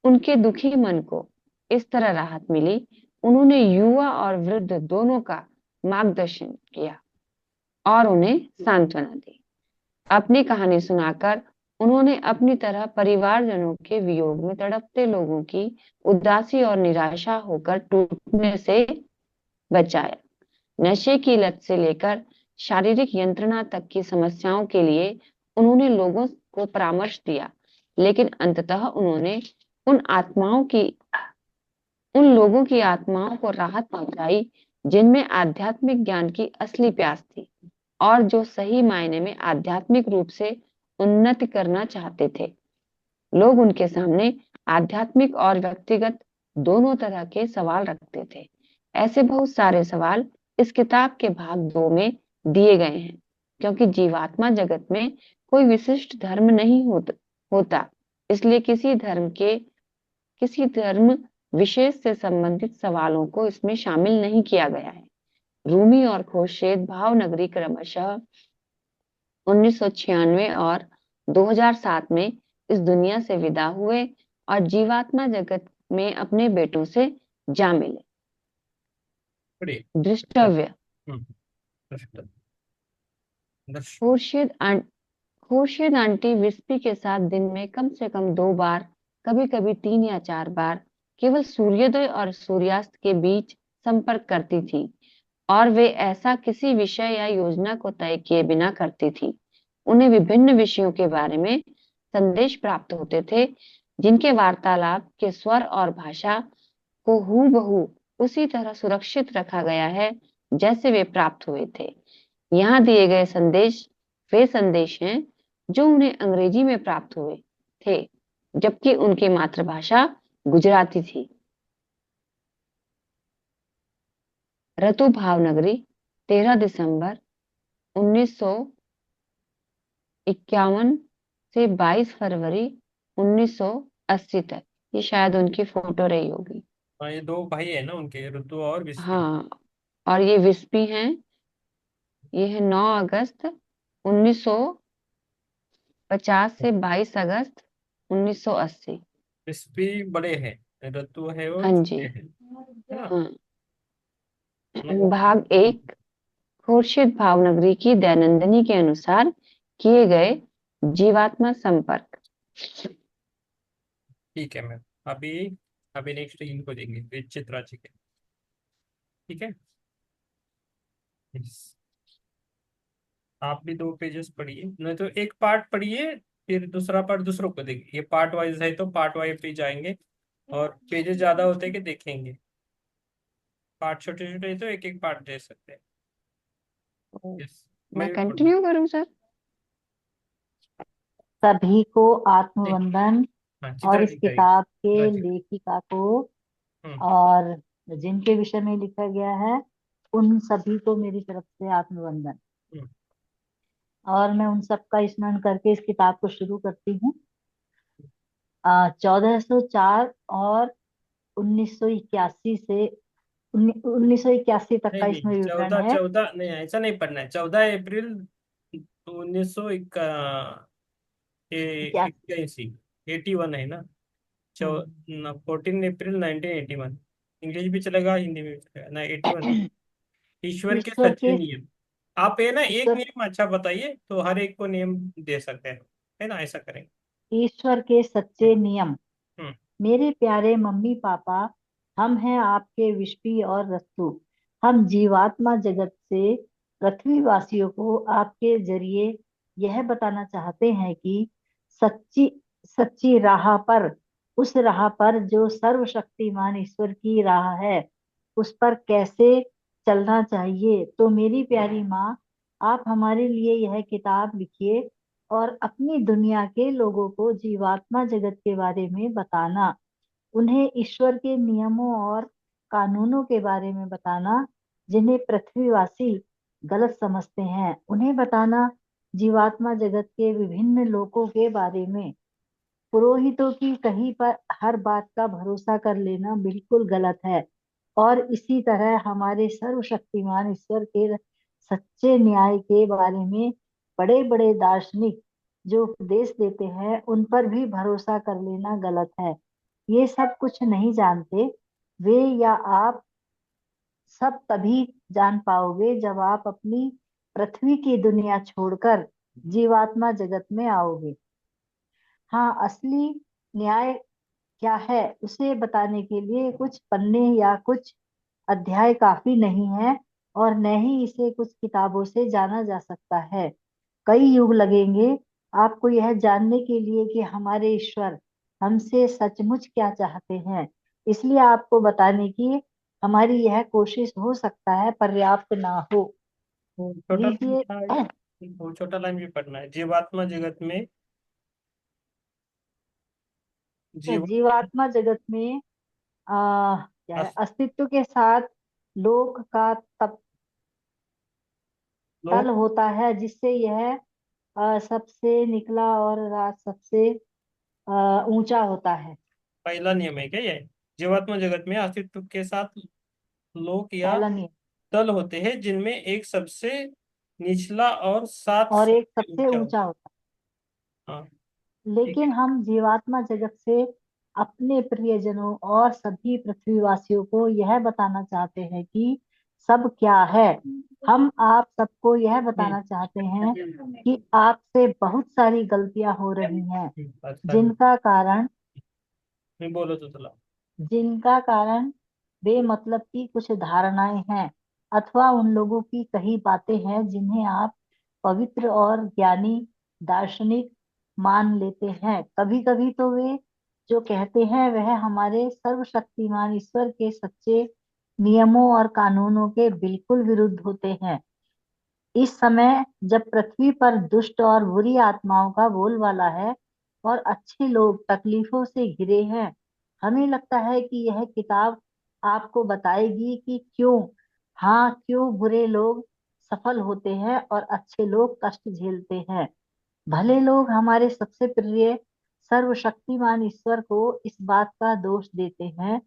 उनके दुखी मन को इस तरह राहत मिली, उन्होंने युवा और वृद्ध दोनों का मार्गदर्शन किया और उन्हें सांत्वना दी। अपनी कहानी सुनाकर उन्होंने अपनी तरह परिवारजनों के वियोग में तड़पते लोगों की उदासी और निराशा होकर टूटने से बचाया। नशे की लत से लेकर शारीरिक यंत्रणा तक की समस्याओं के लिए उन्होंने लोगों को परामर्श दिया, लेकिन अंततः उन्होंने उन लोगों की आत्माओं को राहत पहुंचाई जिनमें आध्यात्मिक ज्ञान की असली प्यास थी और जो सही मायने में आध्यात्मिक रूप से उन्नति करना चाहते थे। लोग उनके सामने आध्यात्मिक और व्यक्तिगत दोनों तरह के सवाल रखते थे। ऐसे बहुत सारे सवाल इस किताब के भाग 2 में दिए गए हैं, क्योंकि जीवात्मा जगत में कोई विशिष्ट धर्म नहीं होता, इसलिए किसी धर्म विशेष से संबंधित सवालों को इसमें शामिल नहीं किया गया है। रूमी और खुर्शीद भावनगरी क्रमशः 1996 और 2007 में इस दुनिया से विदा हुए और जीवात्मा जगत में अपने बेटों से जा मिले। बढ़िया। दृष्टव्य दृष्ट- दृष्ट- खुर्शीद आंटी विस्पी के साथ दिन में कम से कम 2 बार, कभी कभी 3 या 4 बार केवल सूर्योदय और सूर्यास्त के बीच संपर्क करती थी, और वे ऐसा किसी विषय या योजना को तय किए बिना करती थी। उन्हें विभिन्न विषयों के बारे में संदेश प्राप्त होते थे जिनके वार्तालाप के स्वर और भाषा को हूबहू उसी तरह सुरक्षित रखा गया है जैसे वे प्राप्त हुए थे। यहाँ दिए गए संदेश वे संदेश हैं जो उन्हें अंग्रेजी में प्राप्त हुए थे, जबकि उनकी मातृभाषा गुजराती थी। रतु भावनगरी 13 दिसंबर 1951 से 22 फरवरी 1980 तक। ये शायद उनकी फोटो रही होगी। हाँ, ये 2 भाई है ना उनके, ऋतु और विस्पी। हाँ, और ये विस्पी हैं। ये है 9 अगस्त 1950 से 22 अगस्त 1980। विस्पी बड़े हैं, ऋतु है वो हाँ जी। छोटे हैं, है ना। हाँ। मतलब भाग 1 खुर्शीद भावनगरी की दैनंदिनी के अनुसार किए गए जीवात्मा संपर्क। ठीक है मैम। अभी अभी नेक्स्ट इनको देंगे विचित्रा जी के। ठीक है। Yes. आप भी 2 पेजेस पढ़िए, नहीं तो एक पार्ट पढ़िए, फिर दूसरा पार्ट दूसरों को देंगे। ये पार्ट वाइज है तो पार्ट वाइज पे जाएंगे, और पेजेस ज्यादा होते हैं कि देखेंगे। पार्ट छोटे छोटे तो एक एक पार्ट दे सकते हैं। यस, मैं मैं भी पढ़ूँ। कंटिन्यू करूं सर? सभी को नहीं, आत्मवंदन। हाँ, और चित्रा इस जी का ही। किताब चित्रा के जी। लेखिका को हम्म। और जिनके विषय में लिखा गया है उन सभी को मेरी तरफ से आत्मवंदन। हम्म। और मैं उन सब का स्मरण करके इस किताब को शुरू करती हूँ। 1404 और 1981 से 1981 तक नहीं का इसमें नहीं, विवरण चौदह है। चौदह नहीं, ऐसा नहीं पढ़ना है। 14 अप्रैल इक्यासी। 1981, 81 है ना। चौ हम्म। 14 अप्रैल 1981। इंग्लिश भी चलेगा, हिंदी में भी चलेगा ना, 81। ईश्वर के ईश्वर सच्चे के नियम। आप ये ना एक ईश्वर नियम अच्छा बताइए तो हर एक को नियम दे सकते हैं, है ना, ऐसा करेंगे। ईश्वर के सच्चे हम्म। नियम। हम्म। मेरे प्यारे मम्मी पापा, हम हैं आपके विष्पी और रस्तु। हम जीवात्मा जगत से पृथ्वीवासियों को आपके जरिए यह बताना चाहते हैं कि सच्ची सच्ची राह पर, उस राह पर जो सर्वशक्तिमान ईश्वर की राह है, उस पर कैसे चलना चाहिए। तो मेरी प्यारी माँ, आप हमारे लिए यह किताब लिखिए और अपनी दुनिया के लोगों को जीवात्मा जगत के बारे में बताना। उन्हें ईश्वर के नियमों और कानूनों के बारे में बताना जिन्हें पृथ्वीवासी गलत समझते हैं। उन्हें बताना जीवात्मा जगत के विभिन्न लोकों के बारे में। पुरोहितों की कहीं पर हर बात का भरोसा कर लेना बिल्कुल गलत है। और इसी तरह हमारे सर्वशक्तिमान ईश्वर के सच्चे न्याय के बारे में बड़े बड़े दार्शनिक जो उपदेश देते हैं, उन पर भी भरोसा कर लेना गलत है। ये सब कुछ नहीं जानते वे, या आप सब तभी जान पाओगे जब आप अपनी पृथ्वी की दुनिया छोड़कर जीवात्मा जगत में आओगे। हाँ, असली न्याय क्या है उसे बताने के लिए कुछ पन्ने या कुछ अध्याय काफी नहीं है, और न ही इसे कुछ किताबों से जाना जा सकता है। कई युग लगेंगे आपको यह जानने के लिए कि हमारे ईश्वर हमसे सचमुच क्या चाहते हैं। इसलिए आपको बताने की हमारी यह कोशिश हो सकता है पर्याप्त ना हो। वो छोटा लाइन लीजिए। था, वो छोटा लाइन भी पढ़ना है। जीवात्मा जगत में जीव जीवात्मा जगत में क्या है, अस्तित्व के साथ लोक का तब तल लोग। होता है जिससे यह सबसे निकला और रात सबसे ऊंचा होता है। पहला नियम है क्या ये? जीवात्मा जगत में अस्तित्व के साथ लोक या पहला नियम। तल होते हैं जिनमें एक सबसे निचला और सात और एक सबसे सबसे ऊंचा होता ऊंचा होता है। हाँ, है। ठीक है। लेकिन हम जीवात्मा जगत से अपने प्रियजनों और सभी पृथ्वीवासियों को यह बताना चाहते हैं कि सब क्या है। हम आप सबको यह बताना चाहते हैं कि आपसे बहुत सारी गलतियां हो रही हैं, अच्छा, जिनका कारण नहीं बोलो तो चला। जिनका कारण बेमतलब की कुछ धारणाएं हैं, अथवा उन लोगों की कही बातें हैं जिन्हें आप पवित्र और ज्ञानी दार्शनिक मान लेते हैं। कभी कभी तो वे जो कहते हैं वह हमारे सर्वशक्तिमान ईश्वर के सच्चे नियमों और कानूनों के बिल्कुल विरुद्ध होते हैं। इस समय जब पृथ्वी पर दुष्ट और बुरी आत्माओं का बोलबाला है और अच्छे लोग तकलीफों से घिरे हैं, हमें लगता है कि यह किताब आपको बताएगी कि क्यों बुरे लोग सफल होते हैं और अच्छे लोग कष्ट झेलते हैं। भले लोग हमारे सबसे प्रिय सर्वशक्तिमान ईश्वर को इस बात का दोष देते हैं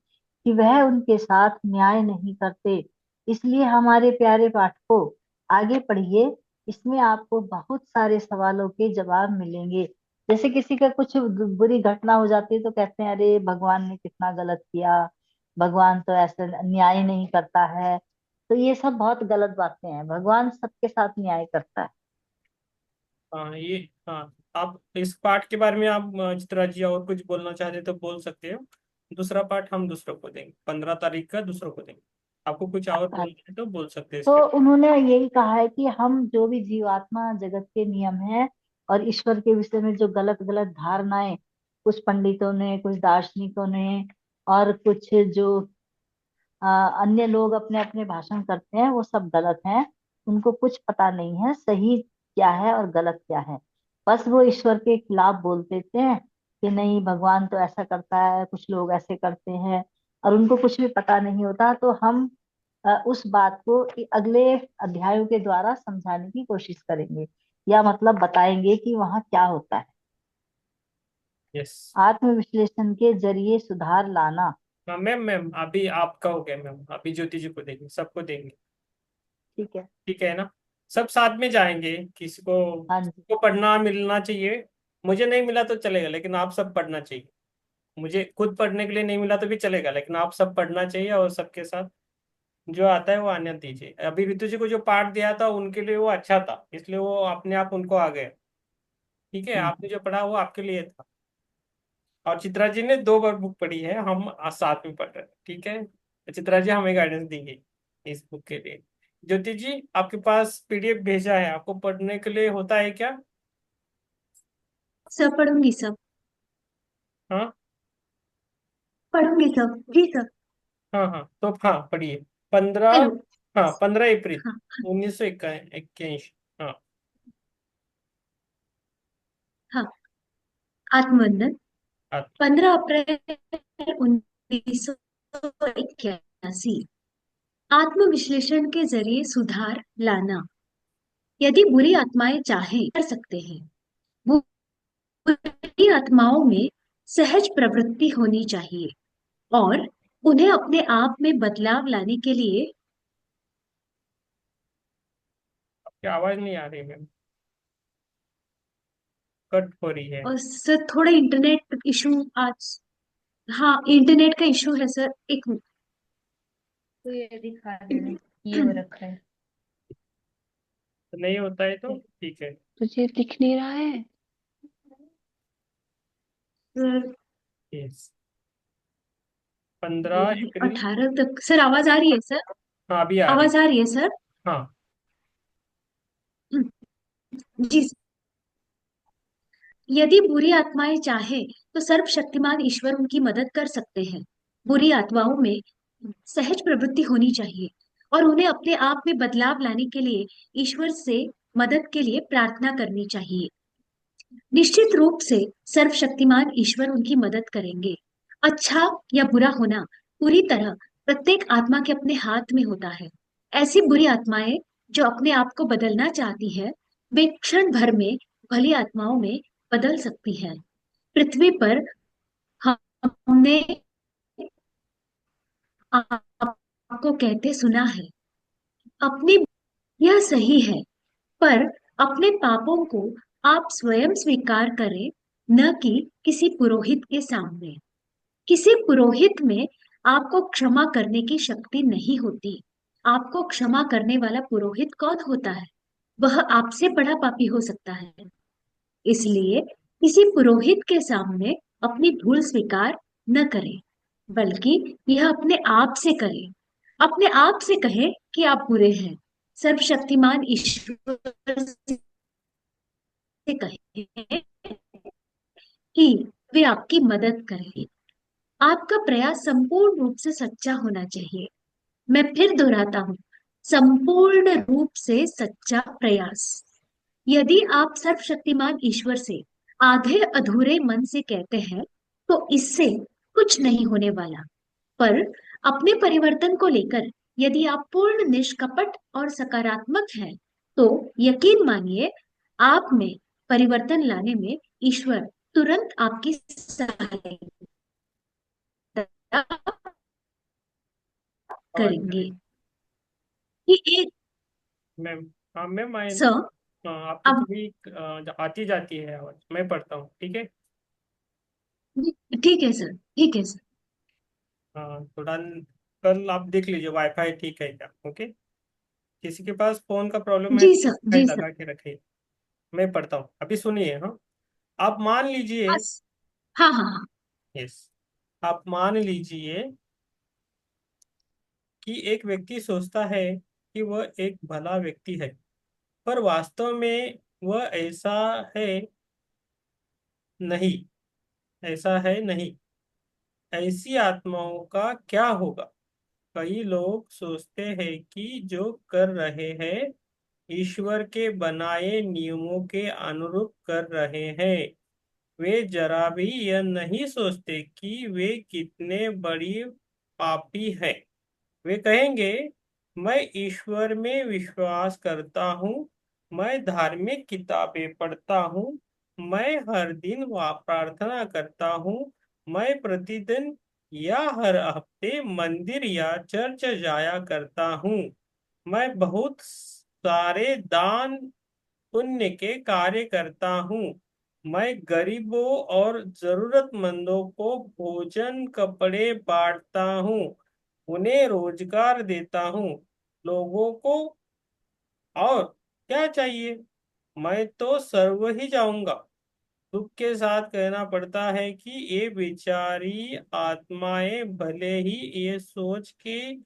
कि वह उनके साथ न्याय नहीं करते। इसलिए हमारे प्यारे पाठकों, आगे पढ़िए। इसमें आपको बहुत सारे सवालों के जवाब मिलेंगे। जैसे किसी का कुछ बुरी घटना हो जाती है तो कहते हैं अरे भगवान ने कितना गलत किया, भगवान तो ऐसे न्याय नहीं करता है। तो ये सब बहुत गलत बातें हैं। भगवान सबके साथ न्याय करता है। हाँ ये, हाँ आप इस पार्ट के बारे में आप चित्रा जी और कुछ बोलना चाहते तो बोल सकते हो। दूसरा पार्ट हम दूसरों को देंगे, 15 तारीख का दूसरों को देंगे। आपको कुछ और बोलना है तो बोल सकते हैं तो इसके। उन्होंने यही कहा है कि हम जो भी जीवात्मा जगत के नियम हैं और ईश्वर के विषय में जो गलत गलत धारणाएं कुछ पंडितों ने, कुछ दार्शनिकों ने और कुछ जो अन्य लोग अपने अपने भाषण करते हैं, वो सब गलत हैं। उनको कुछ पता नहीं है सही क्या है और गलत क्या है। बस वो ईश्वर के खिलाफ बोल देते हैं कि नहीं भगवान तो ऐसा करता है, कुछ लोग ऐसे करते हैं, और उनको कुछ भी पता नहीं होता। तो हम उस बात को अगले अध्यायों के द्वारा समझाने की कोशिश करेंगे, या मतलब बताएंगे कि वहाँ क्या होता है। यस। आत्मविश्लेषण के जरिए सुधार लाना। हाँ मैम, मैम अभी आपका हो गया मैम, अभी ज्योति जी को देंगे, सबको देंगे। ठीक है। ठीक है ना? सब साथ में जाएंगे। हाँ जी। को पढ़ना मिलना चाहिए। मुझे नहीं मिला तो चलेगा, लेकिन आप सब पढ़ना चाहिए। मुझे खुद पढ़ने के लिए नहीं मिला तो भी चलेगा, लेकिन आप सब पढ़ना चाहिए और सबके साथ जो आता है वो आने दीजिए। अभी ऋतु जी को जो पाठ दिया था उनके लिए वो अच्छा था, इसलिए वो अपने आप उनको आ गए। ठीक है, आपने जो पढ़ा वो आपके लिए था। और चित्रा जी ने 2 बार बुक पढ़ी है, हम आज साथ में पढ़ रहे हैं। ठीक है, तो चित्रा जी हमें गाइडेंस देंगे इस बुक के लिए। ज्योति जी, आपके पास पीडीएफ भेजा है, आपको पढ़ने के लिए होता है क्या? सब पढ़ूंगी सब। हाँ पढ़ूंगी सब जी सब। हाँ हाँ, तो हाँ पढ़िए। 15। हेलो। हाँ, 15 अप्रैल हाँ 1981। हाँ। हाँ। आत्मबंधन। हाँ, 15 अप्रैल 1981। आत्मविश्लेषण के जरिए सुधार लाना। यदि बुरी आत्माएं चाहें कर सकते हैं। बुरी आत्माओं में सहज प्रवृत्ति होनी चाहिए और उन्हें अपने आप में बदलाव लाने के लिए। आपकी आवाज नहीं आ रही मैम, कट हो रही है। और सर थोड़ा इंटरनेट इशू आज। हाँ इंटरनेट का इशू है सर, एक तो ये दिखा देना, ये हो मिनट। रखा है। तो नहीं होता है तो ठीक है। तुझे दिख नहीं रहा है? सर यस, 15 अप्रैल। 18 तक सर आवाज आ रही है सर? हाँ, अभी आ रही। आवाज आ रही है सर? हाँ। जी। यदि बुरी आत्माएं चाहे तो सर्वशक्तिमान ईश्वर उनकी मदद कर सकते हैं। बुरी आत्माओं में सहज प्रवृत्ति होनी चाहिए और उन्हें अपने आप में बदलाव लाने के लिए ईश्वर से मदद के लिए प्रार्थना करनी चाहिए। निश्चित रूप से सर्वशक्तिमान ईश्वर उनकी मदद करेंगे। अच्छा या बुरा होना पूरी तरह प्रत्येक आत्मा के अपने हाथ में होता है। ऐसी बुरी आत्माएं जो अपने आप को बदलना चाहती है, वे क्षण भर में भली आत्माओं में बदल सकती हैं। पृथ्वी पर हमने आपको कहते सुना है, अपनी यह सही है, पर अपने पापों को आप स्वयं स्वीकार करें, न कि किसी पुरोहित के सामने। किसी पुरोहित में आपको क्षमा करने की शक्ति नहीं होती। आपको क्षमा करने वाला पुरोहित कौन होता है? वह आपसे बड़ा पापी हो सकता है। इसलिए किसी पुरोहित के सामने अपनी भूल स्वीकार न करें, बल्कि यह अपने आप से करें। अपने आप से कहें कि आप बुरे हैं। सर्वशक्तिमान ईश्वर से कहें कि वे आपकी मदद करें। आपका प्रयास संपूर्ण रूप से सच्चा होना चाहिए। मैं फिर दोहराता हूँ, संपूर्ण रूप से सच्चा प्रयास। यदि आप सर्वशक्तिमान ईश्वर से आधे अधूरे मन से कहते हैं, तो इससे कुछ नहीं होने वाला। पर अपने परिवर्तन को लेकर यदि आप पूर्ण निष्कपट और सकारात्मक हैं, तो यकीन मानिए आप में परिवर्तन लाने में ईश्वर तुरंत आपकी सहायता आवाज आ करेंगे। रही ये एक मैम। हाँ मैम, मैं सर। हाँ, आपकी अब थोड़ी आती जाती है आवाज, मैं पढ़ता हूँ। ठीक है। ठीक है सर, ठीक है सर। हाँ, थोड़ा कल आप देख लीजिए वाईफाई ठीक है क्या। ओके। किसी के पास फोन का प्रॉब्लम है जी तो सर, वाईफाई जी सर। लगा के रखिए। मैं पढ़ता हूँ, अभी सुनिए। हाँ, आप मान लीजिए। बस। हाँ हाँ हाँ। यस, आप मान लीजिए कि एक व्यक्ति सोचता है कि वह एक भला व्यक्ति है, पर वास्तव में वह ऐसा है नहीं। ऐसा है नहीं। ऐसी आत्माओं का क्या होगा? कई लोग सोचते हैं कि जो कर रहे हैं ईश्वर के बनाए नियमों के अनुरूप कर रहे हैं। वे जरा भी यह नहीं सोचते कि वे कितने बड़ी पापी हैं। वे कहेंगे, मैं ईश्वर में विश्वास करता हूँ, मैं धार्मिक किताबें पढ़ता हूँ, मैं हर दिन प्रार्थना करता हूँ, मैं प्रतिदिन या हर हफ्ते मंदिर या चर्च जाया करता हूँ, मैं बहुत सारे दान पुण्य के कार्य करता हूँ, मैं गरीबों और जरूरतमंदों को भोजन कपड़े बांटता हूँ, उन्हें रोजगार देता हूँ। लोगों को और क्या चाहिए? मैं तो सर्व ही जाऊंगा। दुख के साथ कहना पड़ता है कि ये बेचारी आत्माएं भले ही ये सोचे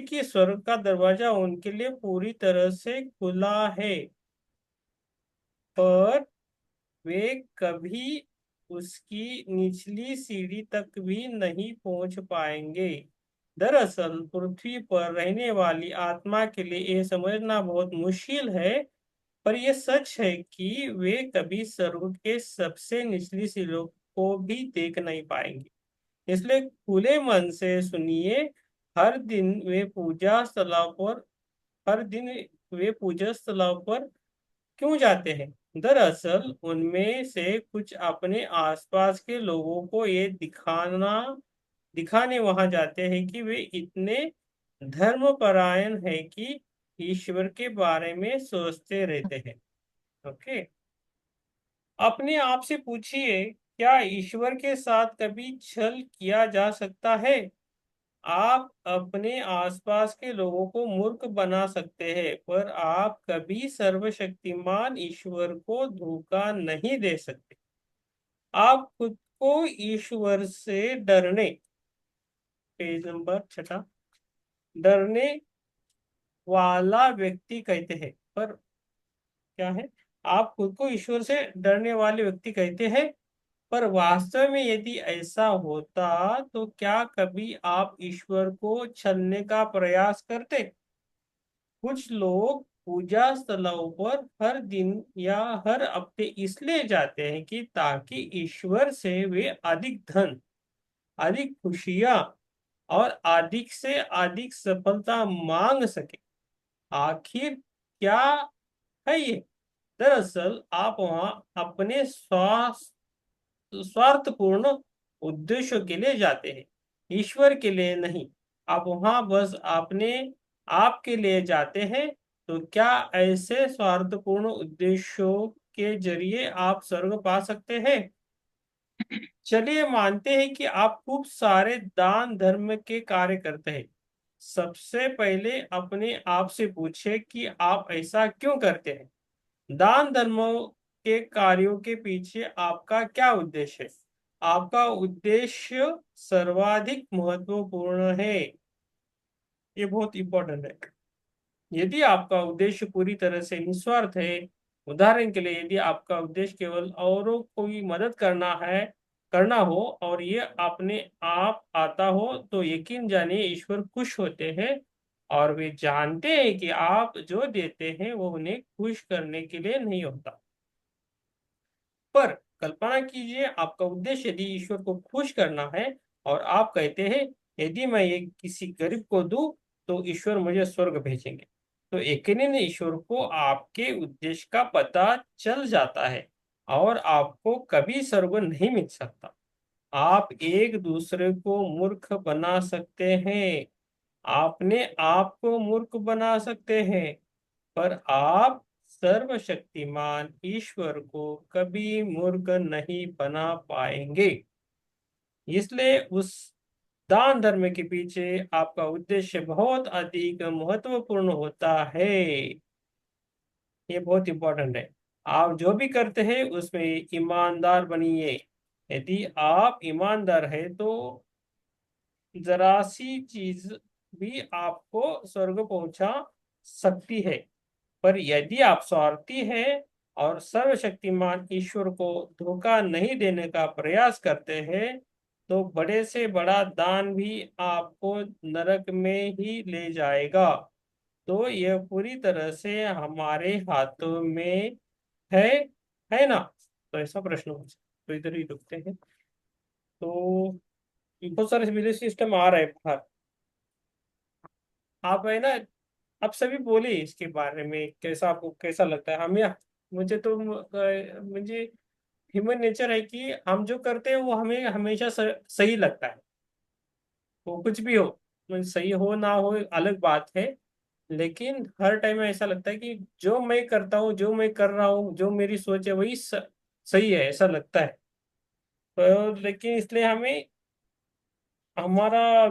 कि स्वर्ग का दरवाजा उनके लिए पूरी तरह से खुला है, पर वे कभी उसकी निचली सीढ़ी तक भी नहीं पहुंच पाएंगे। दरअसल पृथ्वी पर रहने वाली आत्मा के लिए ये समझना बहुत मुश्किल है, पर यह सच है कि वे कभी स्वर्ग के सबसे निचली सीढ़ियों को भी देख नहीं पाएंगे। इसलिए खुले मन से सुनिए। हर दिन वे पूजा स्थलों पर हर दिन वे पूजा स्थलों पर क्यों जाते हैं? दरअसल उनमें से कुछ अपने आसपास के लोगों को ये दिखाने वहां जाते हैं कि वे इतने धर्मपरायण हैं कि ईश्वर के बारे में सोचते रहते हैं। ओके। अपने आप से पूछिए, क्या ईश्वर के साथ कभी छल किया जा सकता है? आप अपने आसपास के लोगों को मूर्ख बना सकते हैं, पर आप कभी सर्वशक्तिमान ईश्वर को धोखा नहीं दे सकते। आप खुद को ईश्वर से पेज नंबर 6, डरने वाला व्यक्ति कहते हैं, पर क्या है? आप खुद को ईश्वर से डरने वाले व्यक्ति कहते हैं, पर वास्तव में यदि ऐसा होता तो क्या कभी आप ईश्वर को छलने का प्रयास करते? कुछ लोग पूजा स्थलों पर हर दिन या हर हफ्ते इसलिए जाते हैं कि ताकि ईश्वर से वे अधिक धन, अधिक खुशियां और अधिक से अधिक सफलता मांग सके। आखिर क्या है ये? दरअसल आप वहां अपने स्वार्थपूर्ण उद्देश्यों के लिए जाते हैं, ईश्वर के लिए नहीं। आप वहां बस अपने आप के लिए जाते हैं। तो क्या ऐसे स्वार्थपूर्ण उद्देश्यों के जरिए आप स्वर्ग पा सकते हैं? चलिए मानते हैं कि आप खूब सारे दान धर्म के कार्य करते हैं। सबसे पहले अपने आप से पूछे कि आप ऐसा क्यों करते हैं। दान धर्मों के कार्यों के पीछे आपका क्या उद्देश्य है? आपका उद्देश्य सर्वाधिक महत्वपूर्ण है। ये बहुत इंपॉर्टेंट है। यदि आपका उद्देश्य पूरी तरह से निस्वार्थ है, उदाहरण के लिए यदि आपका उद्देश्य केवल औरों को ही मदद करना हो और ये अपने आप आता हो, तो यकीन जानिए ईश्वर खुश होते हैं और वे जानते हैं कि आप जो देते हैं वो उन्हें खुश करने के लिए नहीं होता। पर कल्पना कीजिए आपका उद्देश्य यदि ईश्वर को खुश करना है और आप कहते हैं यदि मैं ये किसी गरीब को दूं तो ईश्वर मुझे स्वर्ग भेजेंगे। तो यकीनन ईश्वर को आपके उद्देश्य का पता चल जाता है और आपको कभी स्वर्ग नहीं मिल सकता। आप एक दूसरे को मूर्ख बना सकते हैं, अपने आप को मूर्ख बना सकते हैं, पर आप सर्वशक्तिमान ईश्वर को कभी मूर्ख नहीं बना पाएंगे। इसलिए उस दान धर्म के पीछे आपका उद्देश्य बहुत अधिक महत्वपूर्ण होता है। ये बहुत इंपॉर्टेंट है। आप जो भी करते हैं उसमें ईमानदार बनिए। यदि आप ईमानदार है तो जरा सी चीज भी आपको स्वर्ग पहुंचा सकती है। पर यदि आप स्वार्थी हैं और सर्वशक्तिमान ईश्वर को धोखा नहीं देने का प्रयास करते हैं, तो बड़े से बड़ा दान भी आपको नरक में ही ले जाएगा। तो यह पूरी तरह से हमारे हाथों में है है ना? तो ऐसा प्रश्न हो सकता है। तो इधर ही रुकते हैं। तो बहुत सारे विदेशी सिस्टम आ रहे हैं बाहर। आप है ना, आप सभी बोले इसके बारे में, कैसा आपको कैसा लगता है? हमें मुझे ह्यूमन नेचर है कि हम जो करते हैं वो हमें हमेशा सही लगता है। वो कुछ भी हो, सही हो ना हो अलग बात है, लेकिन हर टाइम ऐसा लगता है कि जो मैं करता हूँ, जो मैं कर रहा हूँ, जो मेरी सोच है वही सही है, ऐसा लगता है। तो लेकिन इसलिए हमें हमारा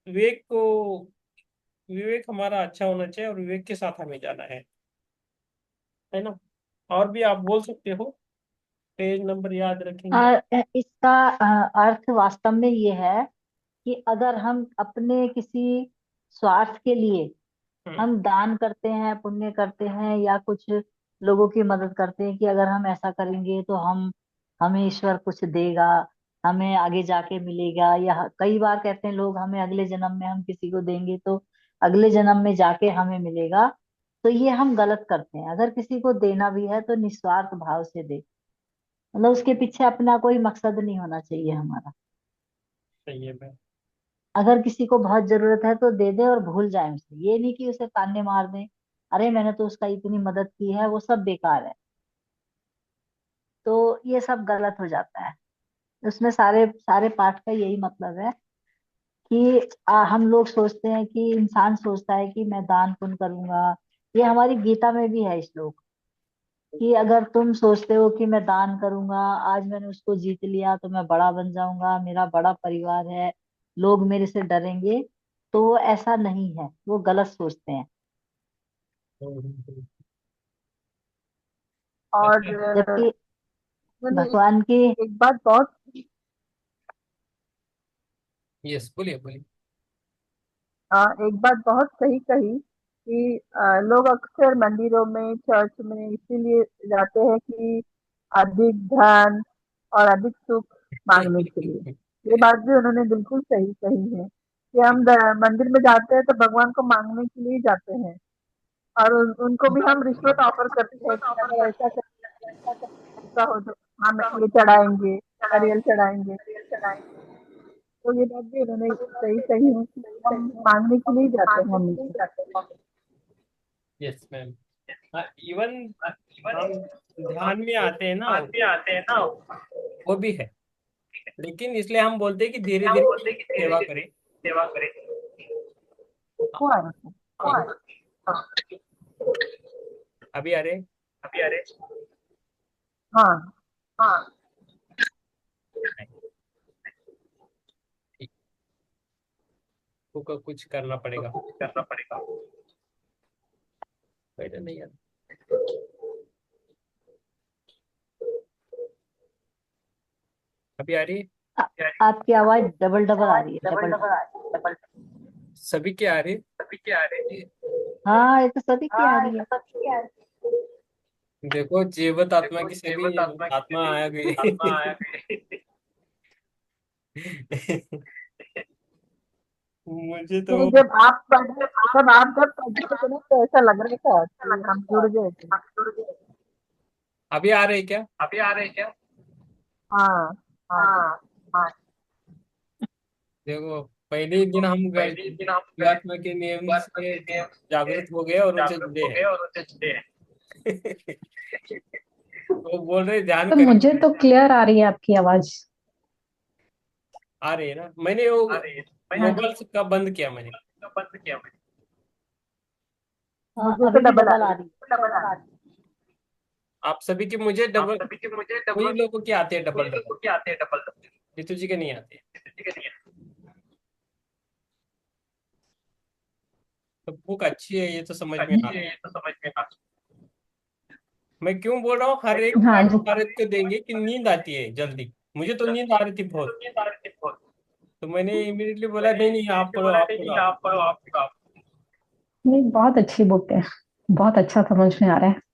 विवेक को, विवेक हमारा अच्छा होना चाहिए और विवेक के साथ हमें जाना है ना। और भी आप बोल सकते हो, पेज नंबर याद रखेंगे। इसका अर्थ वास्तव में ये है कि अगर हम अपने किसी स्वार्थ के लिए हम्म। हम दान करते हैं, पुण्य करते हैं, या कुछ लोगों की मदद करते हैं कि अगर हम ऐसा करेंगे तो हम हमें ईश्वर कुछ देगा, हमें आगे जाके मिलेगा, या कई बार कहते हैं लोग हमें अगले जन्म में हम किसी को देंगे तो अगले जन्म में जाके हमें मिलेगा। तो ये हम गलत करते हैं। अगर किसी को देना भी है तो निस्वार्थ भाव से दे, मतलब उसके पीछे अपना कोई मकसद नहीं होना चाहिए हमारा। सही है भाई। अगर किसी को बहुत जरूरत है तो दे दे और भूल जाए उसे, ये नहीं कि उसे ताने मार दे, अरे मैंने तो उसका इतनी मदद की है, वो सब बेकार है। तो ये सब गलत हो जाता है। उसमें सारे सारे पाठ का यही मतलब है कि हम लोग सोचते हैं कि इंसान सोचता है कि मैं दान पुण्य करूंगा। ये हमारी गीता में भी है श्लोक कि अगर तुम सोचते हो कि मैं दान करूंगा, आज मैंने उसको जीत लिया तो मैं बड़ा बन जाऊंगा, मेरा बड़ा परिवार है, लोग मेरे से डरेंगे, तो वो ऐसा नहीं है, वो गलत सोचते हैं। हम्म। और अच्छा। जबकि उन्होंने भगवान की एक बात बहुत यस, बोलिए बोलिए। एक बात बहुत सही कही कि लोग अक्सर मंदिरों में, चर्च में इसीलिए जाते हैं कि अधिक धन और अधिक सुख मांगने के लिए। ये बात भी उन्होंने बिल्कुल सही कही है कि हम मंदिर में जाते हैं तो भगवान को मांगने के लिए ही जाते हैं, और उनको भी हम रिश्वत ऑफर करते हैं कि अगर ऐसा ऐसा हो तो हम ये चढ़ाएंगे, नारियल चढ़ाएंगे। तो ये बात भी उन्होंने सही कही है कि हम मांगने के लिए ही जाते हैं हमेशा। Yes ma'am. इवन हम ध्यान में आते हैं ना, वो भी है, लेकिन इसलिए हम बोलते हैं कि धीरे धीरे सेवा करें। हाँ, वो आ रहा है। हाँ, अभी आ रहे। हाँ, ठीक, को कुछ करना पड़ेगा। पहले नहीं यार। अभी आ रही है। आ- आपकी आवाज डबल डबल आ रही है, डबल डबल। सभी के आ रही है। हाँ, ये तो सभी की आ रही है। देखो, जीवत आत्मा की सभी आत्मा आ गई। मुझे तो नहीं, जब आप जब पढ़ते थे ना तो ऐसा लग रहा था कि हम जुड़ गए थे। अभी आ रहे क्या? हाँ, हाँ जी। देखो, पहले ही दिन हम गए, आत्मा के नियम से जागृत हो गए और उनसे जुड़े हैं। वो बोल रहे ध्यान तो मुझे करेंगे। तो क्लियर आ रही है आपकी आवाज। आ रही है ना, मैंने वो मोबाइल से कब बंद किया मैंने। हाँ, मुझे तो अभी भी डबल आ डबल आ रही रही है। आप सभी की मुझे डबल, कोई लोगों के आते हैं डबल डबल, रितु जी के नहीं आते। तो बुक अच्छी है, ये तो समझ में आ रहा है। मैं क्यों बोल रहा हूँ, हर एक हाँ पाठ जी। भारत को देंगे कि नींद आती है जल्दी। मुझे तो नींद आ रही थी बहुत, तो मैंने इमीडिएटली बोला नहीं नहीं, आप पढ़ो आप पढ़ो आप नहीं, बहुत अच्छी बुक है, बहुत अच्छा समझ में आ रहा है। पढ़ो।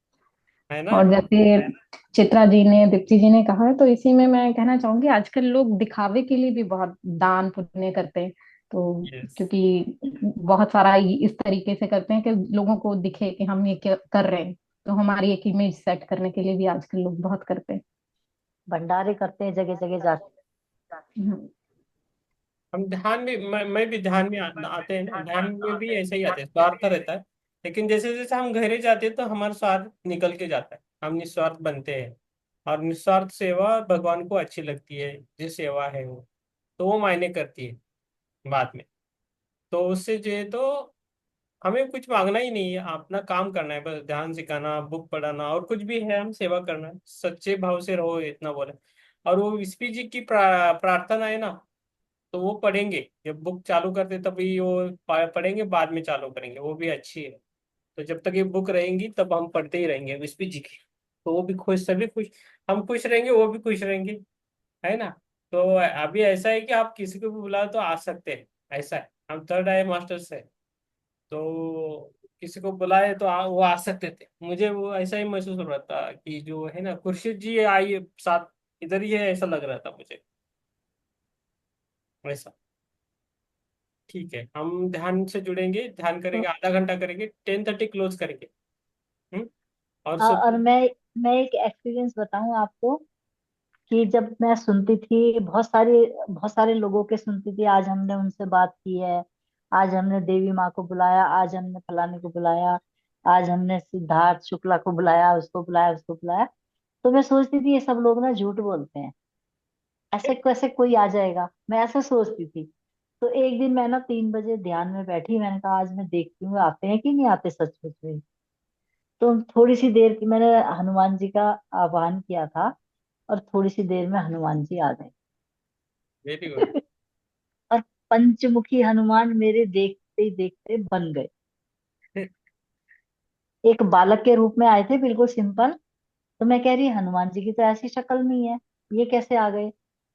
है ना। और जैसे चित्रा जी ने, दीप्ति जी ने कहा है, तो इसी में मैं कहना चाहूंगी आजकल लोग दिखावे के लिए भी बहुत दान पुण्य करते हैं। तो यस। क्योंकि बहुत सारा इस तरीके से करते हैं कि लोगों को दिखे कि हम ये कर रहे हैं, तो हमारी एक इमेज सेट करने के लिए भी आजकल लोग बहुत करते हैं। भंडारे करते हैं जगह जगह जाके। हम्म। हम ध्यान में, मैं भी ध्यान में आते हैं ना, ध्यान में भी ऐसा ही आते हैं, स्वार्थ रहता है। लेकिन जैसे जैसे हम गहरे जाते हैं तो हमारा स्वार्थ निकल के जाता है, हम निस्वार्थ बनते हैं। और निस्वार्थ सेवा भगवान को अच्छी लगती है, जो सेवा है वो, तो वो मायने करती है बाद में। तो उससे जो है तो हमें कुछ मांगना ही नहीं है, अपना काम करना है, बस ध्यान सिखाना, बुक पढ़ाना, और कुछ भी है हम सेवा करना है, सच्चे भाव से रहो, इतना बोले। और वो विस्पी जी की प्रार्थना है ना, तो वो पढ़ेंगे, जब बुक चालू करते तभी वो पढ़ेंगे, बाद में चालू करेंगे, वो भी अच्छी है। तो जब तक ये बुक रहेंगी तब हम पढ़ते ही रहेंगे विस्पी जी की। तो वो भी खुश, सभी खुश, हम खुश रहेंगे, वो भी खुश रहेंगे, है ना। तो अभी ऐसा है कि आप किसी को भी बुलाओ तो आ सकते हैं, ऐसा है, हम थर्ड आई मास्टर्स है। तो किसी को बुलाए तो वो आ सकते थे। मुझे वो ऐसा ही महसूस हो रहा था कि जो है ना खुर्शीद जी आई साथ, इधर ही है, ऐसा लग रहा था मुझे, वैसा। ठीक है, हम ध्यान से जुड़ेंगे, ध्यान तो करेंगे, आधा घंटा करेंगे, 10:30 क्लोज करेंगे। हम्म। और और सुबह। मैं एक एक्सपीरियंस बताऊं आपको कि जब मैं सुनती थी, बहुत सारे लोगों के सुनती थी, आज हमने उनसे बात की है, आज हमने देवी माँ को बुलाया, आज हमने फलाने को बुलाया, आज हमने सिद्धार्थ शुक्ला को बुलाया, उसको बुलाया, उसको बुलाया। तो मैं सोचती थी ये सब लोग ना झूठ बोलते हैं, ऐसे कैसे कोई आ जाएगा, मैं ऐसा सोचती थी। तो एक दिन मैं ना 3 बजे ध्यान में बैठी, मैंने कहा आज मैं देखती हूँ आते हैं कि नहीं आते सचमुच में। तो थोड़ी सी देर की मैंने हनुमान जी का आह्वान किया था, और थोड़ी सी देर में हनुमान जी आ गए। Very good. और पंचमुखी हनुमान मेरे देखते ही देखते बन गए। एक बालक के रूप में आए थे, बिल्कुल सिंपल। तो मैं कह रही हनुमान जी की तो ऐसी शक्ल नहीं है, ये कैसे आ गए।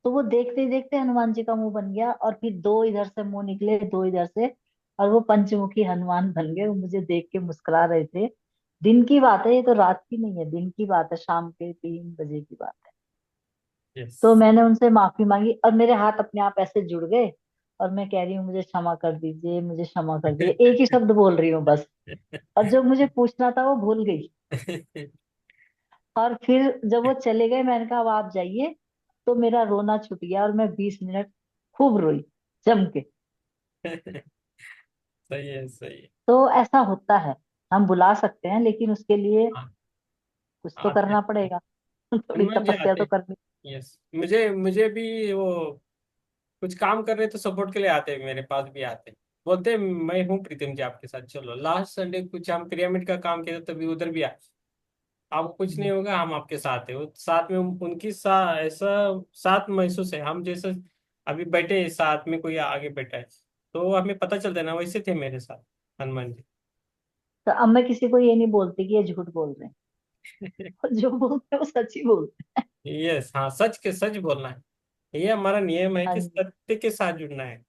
तो वो देखते ही देखते हनुमान जी का मुंह बन गया, और फिर दो इधर से मुंह निकले, दो इधर से, और वो पंचमुखी हनुमान बन गए। वो मुझे देख के मुस्कुरा रहे थे। दिन की बात है, ये तो रात की नहीं है, दिन की बात है, शाम के 3 बजे की बात है। यस। तो मैंने उनसे माफी मांगी, और मेरे हाथ अपने आप ऐसे जुड़ गए, और मैं कह रही हूँ मुझे क्षमा कर दीजिए, मुझे क्षमा कर दीजिए, एक ही शब्द बोल रही हूँ बस। और जो मुझे पूछना था वो भूल गई। और फिर जब वो चले गए, मैंने कहा अब आप जाइए। तो मेरा रोना छूट गया, और मैं 20 मिनट खूब रोई, जम के। सही है, सही है। तो ऐसा होता है, हम बुला सकते हैं, लेकिन उसके लिए हाँ, कुछ तो आते करना हैं, पड़ेगा। थोड़ी हनुमान जी तपस्या आते तो हैं। करनी। यस, मुझे मुझे भी वो कुछ काम कर रहे तो सपोर्ट के लिए आते हैं, मेरे पास भी आते हैं, बोलते हैं मैं हूँ प्रीतम जी आपके साथ, चलो। लास्ट संडे कुछ हम पिरामिड का काम किया था, तभी उधर भी आए। आपको कुछ नहीं होगा, हम आपके साथ है, वो साथ में उनकी ऐसा साथ महसूस है, हम जैसे अभी बैठे हैं, साथ में कोई आगे बैठा है, तो हमें पता चलता है ना, वैसे थे मेरे साथ हनुमान जी। तो अब मैं किसी को ये नहीं बोलती कि ये झूठ बोल रहे हैं। जो बोलते हैं वो सच ही बोलते यस, हाँ, सच के सच बोलना है, ये हमारा नियम है हैं। हाँ कि जी। सत्य के साथ जुड़ना है।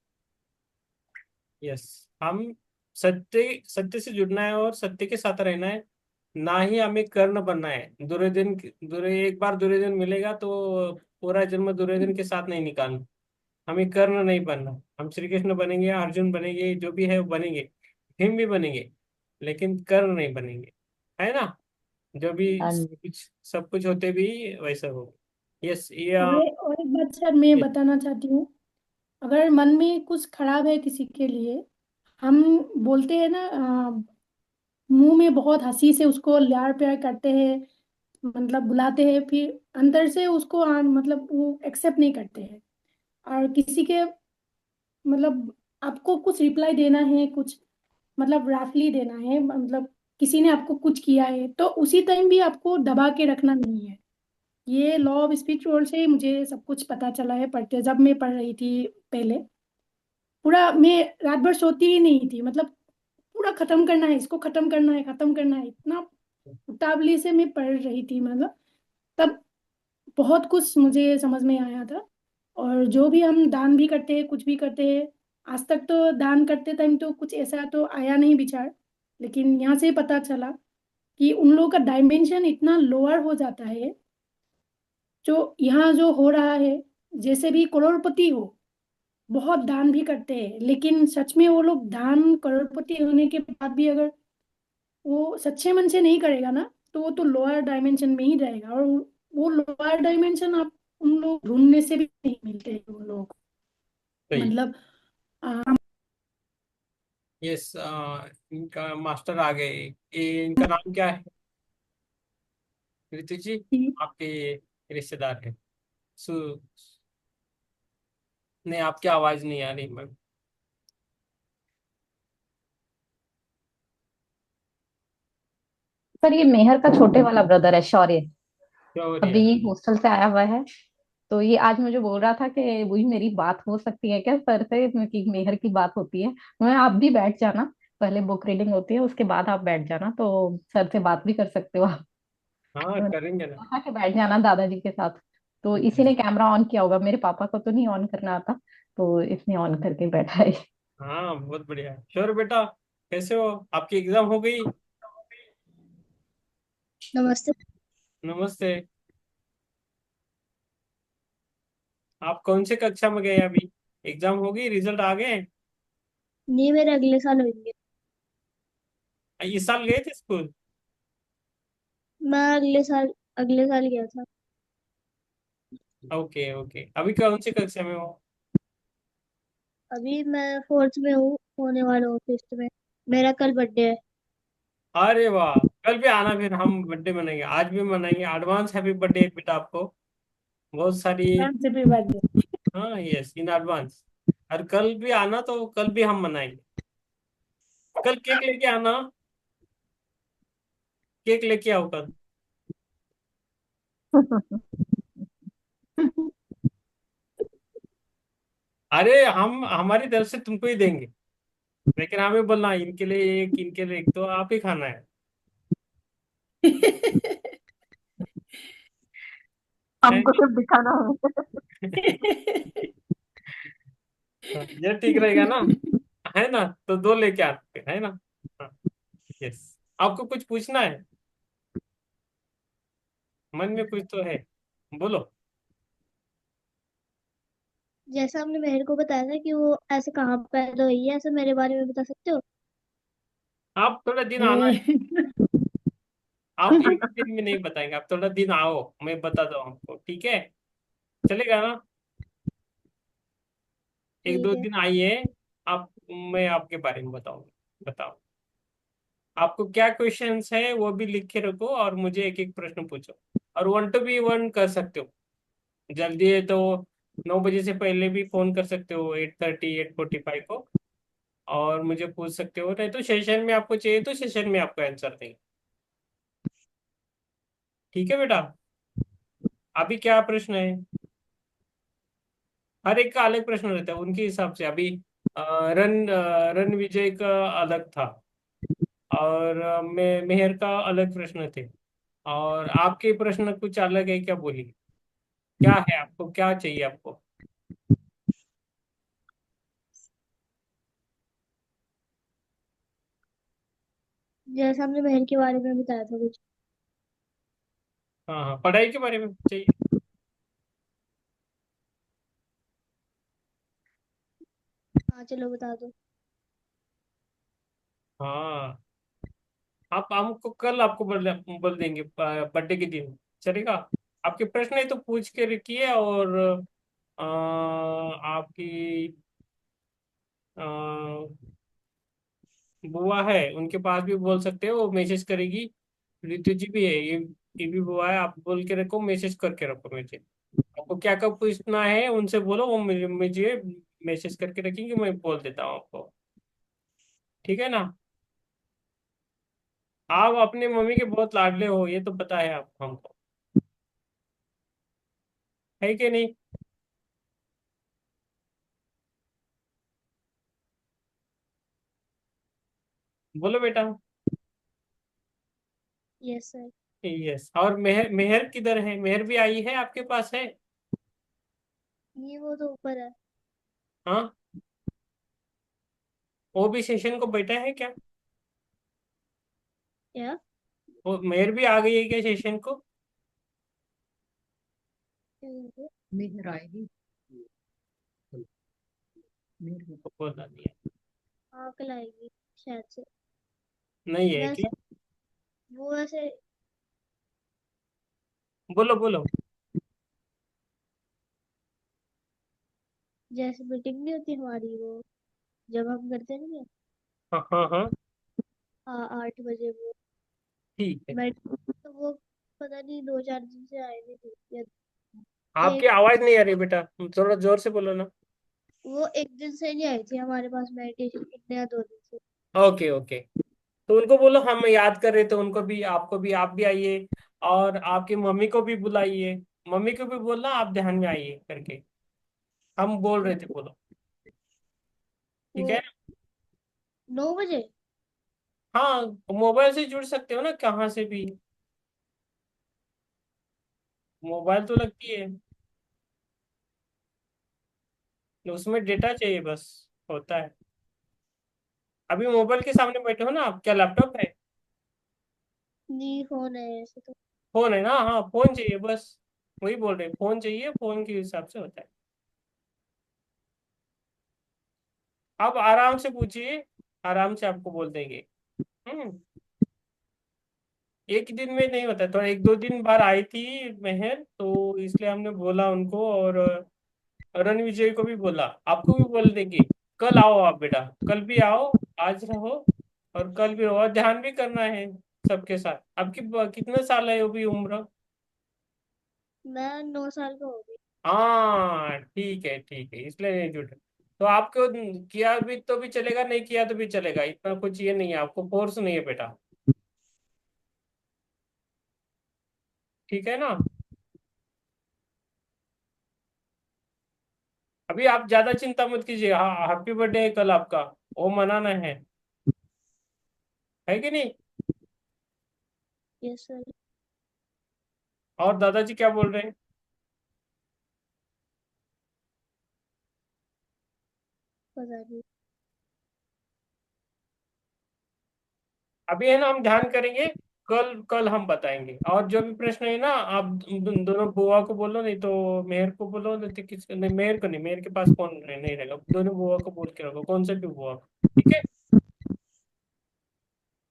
यस, हम सत्य सत्य से जुड़ना है और सत्य के साथ रहना है, ना ही हमें कर्ण बनना है। दुर्योधन एक बार दुर्योधन मिलेगा तो पूरा जन्म दुर्योधन के साथ नहीं निकालना, हमें कर्ण नहीं बनना। हम श्री कृष्ण बनेंगे, अर्जुन बनेंगे, जो भी है वो बनेंगे, भीम भी बनेंगे, लेकिन कर्ण नहीं बनेंगे, है ना। जो भी हाँ जी। सब कुछ होते भी वैसा हो। यस, ये और एक बात सर मैं बताना चाहती हूँ। अगर मन में कुछ खराब है किसी के लिए, हम बोलते हैं ना, मुंह में बहुत हंसी से उसको लाड़ प्यार करते हैं, मतलब बुलाते हैं, फिर अंदर से उसको मतलब वो एक्सेप्ट नहीं करते हैं। और किसी के मतलब आपको कुछ रिप्लाई देना है, कुछ मतलब रफली देना है, मतलब किसी ने आपको कुछ किया है तो उसी टाइम भी आपको दबा के रखना नहीं है। ये लॉ ऑफ स्पिरिचुअल से ही मुझे सब कुछ पता चला है, पढ़ते जब मैं पढ़ रही थी पहले। पूरा मैं रात भर सोती ही नहीं थी, मतलब पूरा खत्म करना है, इसको खत्म करना है, खत्म करना है, इतना उतावली से मैं पढ़ रही थी, मतलब तब बहुत कुछ मुझे समझ में आया था। और जो भी हम दान भी करते हैं, कुछ भी करते हैं, आज तक तो दान करते टाइम तो कुछ ऐसा तो आया नहीं विचार, लेकिन यहाँ से पता चला कि उन लोगों का डायमेंशन इतना लोअर हो जाता है। जो यहाँ जो हो रहा है, जैसे भी करोड़पति हो, बहुत दान भी करते हैं, लेकिन सच में वो लोग दान करोड़पति होने के बाद भी अगर वो सच्चे मन से नहीं करेगा ना, तो वो तो लोअर डायमेंशन में ही रहेगा। और वो लोअर डायमेंशन आप उन लोग ढूंढने से भी नहीं मिलते हैं उन लोगों को, सही। मतलब यस, इनका मास्टर आ गए, ये इनका नाम क्या है, ऋतु जी, आपके रिश्तेदार है। सु नहीं, आपकी आवाज नहीं आ रही मैम। सर ये मेहर का छोटे वाला ब्रदर है, शौर्य। क्या हो रही अभी है। हॉस्टल से आया हुआ है, तो ये आज मुझे बोल रहा था कि वही मेरी बात हो सकती है क्या सर से, कि मेहर की बात होती है। मैं, आप भी बैठ जाना, पहले बुक रीडिंग होती है उसके बाद आप बैठ जाना, तो सर से बात भी कर सकते हो आप। हाँ, तो करेंगे ना। कहा कि बैठ जाना दादाजी के साथ। तो इसी ने कैमरा ऑन किया होगा, मेरे पापा को तो नहीं ऑन करना आता, तो इसने ऑन करके बैठा है। हाँ, बहुत बढ़िया। श्योर बेटा, कैसे हो? आपकी एग्जाम हो गई? नमस्ते। नमस्ते। आप कौन से कक्षा में गए अभी? एग्जाम हो गई, रिजल्ट आ गए? नहीं, मेरे अगले साल होंगे। इस साल गए थे स्कूल? मैं अगले साल गया था। ओके ओके, अभी कौन सी कक्षा में हो? अभी मैं फोर्थ में हूँ, होने वाला हूँ फिफ्थ में। मेरा कल बर्थडे है। अरे वाह, कल भी आना, फिर हम बर्थडे मनाएंगे, आज भी मनाएंगे। एडवांस हैप्पी बर्थडे बेटा आपको। बहुत सारी। Happy birthday. हाँ, यस, इन एडवांस। और कल भी आना, तो कल भी हम मनाएंगे। कल केक लेके आना। केक लेके आओ कल। अरे हम हमारी तरफ से तुमको ही देंगे, लेकिन हमें बोलना इनके लिए एक, इनके लिए एक, तो आप ही खाना है। हमको सिर्फ दिखाना है। ये ठीक रहेगा ना? है ना? तो दो लेके आते हैं, है ना? हाँ, यस। आपको कुछ पूछना है? मन में कुछ तो है, बोलो। जैसा आपने मेहर को बताया था कि वो ऐसे कहाँ पैदा हुई है, ऐसे मेरे बारे में बता सकते हो? आप थोड़ा दिन आना है। आप एक दिन में नहीं बताएंगे, आप थोड़ा दिन आओ, मैं बताता हूँ आपको, ठीक है? चलेगा ना? एक ठीक दो है। दिन आइए। आप, मैं आपके बारे में बताऊंगा। बताओ, आपको क्या क्वेश्चंस है वो भी लिख के रखो, और मुझे एक एक प्रश्न पूछो। और 1 to 1 कर सकते हो। जल्दी है तो 9 बजे से पहले भी फोन कर सकते हो, 8:30 8:45 को। और मुझे पूछ सकते हो, नहीं तो सेशन में आपको चाहिए तो सेशन में आपको आंसर देंगे। ठीक है बेटा? अभी क्या प्रश्न है? हर एक का अलग प्रश्न रहता है उनके हिसाब से। अभी रन विजय का अलग था, और मेहर का अलग प्रश्न थे। और आपके प्रश्न कुछ अलग है क्या, बोलिए? क्या है आपको, क्या चाहिए आपको? जैसा आपने मेहर के बारे में बताया था कुछ। हाँ हाँ, पढ़ाई के बारे में चाहिए। हाँ, चलो बता दो। हाँ, आप हमको कल आपको बोल बोल देंगे बर्थडे के दिन, चलेगा? आपके प्रश्न है तो पूछ के रखिए। और आपकी अ, बुआ है, उनके पास भी बोल सकते हो, वो मैसेज करेगी। रितु जी भी है, ये भी बुआ है, आप बोल के रखो, मैसेज करके रखो मुझे। आपको क्या कब पूछना है उनसे बोलो, वो मुझे मैसेज करके रखेंगे, मैं बोल देता हूँ आपको। ठीक है ना? आप अपनी मम्मी के बहुत लाडले हो, ये तो पता है आप हमको, है कि नहीं? बोलो बेटा। Yes sir. यस। और मेहर, मेहर किधर है? मेहर भी आई है, आपके पास है? ये वो तो ऊपर है। हाँ, वो भी सेशन को बैठा है क्या? क्या? वो मेहर भी आ गई है क्या सेशन को? मेहर आएगी, मेहर को बोला दिया। हाँ, कल आएगी शायद से। नहीं है वैसे क्या? वो ऐसे बोलो बोलो। जैसे मीटिंग नहीं होती हमारी, वो जब हम करते नहीं है। हाँ हाँ हाँ, हाँ, 8 बजे वो ठीक है। बैठ, तो वो पता नहीं 2-4 दिन से आए नहीं थे या आपकी एक आवाज नहीं आ रही बेटा, थोड़ा जोर से बोलो ना। वो एक दिन से नहीं आई थी हमारे पास मेडिटेशन करने, या 2 दिन से। ओके ओके, तो उनको बोलो हम याद कर रहे थे उनको भी, आपको भी, आप भी आइए। और आपकी मम्मी को भी बुलाइए। मम्मी को भी बोलना आप ध्यान में आइए करके, हम बोल रहे थे, बोलो। ठीक वो है। 9 बजे। हाँ, मोबाइल से जुड़ सकते हो ना कहाँ से भी, मोबाइल तो लगती है, उसमें डेटा चाहिए बस, होता है। अभी मोबाइल के सामने बैठे हो ना आप, क्या लैपटॉप है? नहीं, फोन है ऐसे तो। फोन है ना, हाँ फोन चाहिए बस, वही बोल रहे हैं, फोन चाहिए, फोन के हिसाब से होता है। आप आराम से पूछिए, आराम से आपको बोल देंगे। हम्म। एक दिन में नहीं होता, थोड़ा 1-2 दिन बार आई थी मेहर, तो इसलिए हमने बोला उनको, और रणविजय को भी बोला, आपको भी बोल देंगे। कल आओ आप बेटा, कल भी आओ, आज रहो, और कल भी रहो, और ध्यान भी करना है सबके साथ। आपकी कितने साल है अभी उम्र? मैं 9 साल का हो गई। हाँ ठीक है, ठीक है, इसलिए नहीं जुटे। तो आपको किया भी तो भी चलेगा, नहीं किया तो भी चलेगा, इतना कुछ ये नहीं है, आपको फोर्स नहीं है बेटा। ठीक है ना। अभी आप ज्यादा चिंता मत कीजिए, हाँ हैप्पी बर्थडे है कल आपका, वो मनाना है कि नहीं? Yes sir. और दादाजी क्या बोल रहे हैं? पता नहीं। अभी है ना, हम ध्यान करेंगे, कल कल हम बताएंगे, और जो भी प्रश्न है ना, आप दोनों बुआ को बोलो, नहीं तो मेहर को बोलो, नहीं तो किसी नहीं, मेहर को नहीं, मेहर के पास फोन नहीं रहेगा, दोनों बुआ को बोल के रखो, कौन से भी बुआ को, ठीक है।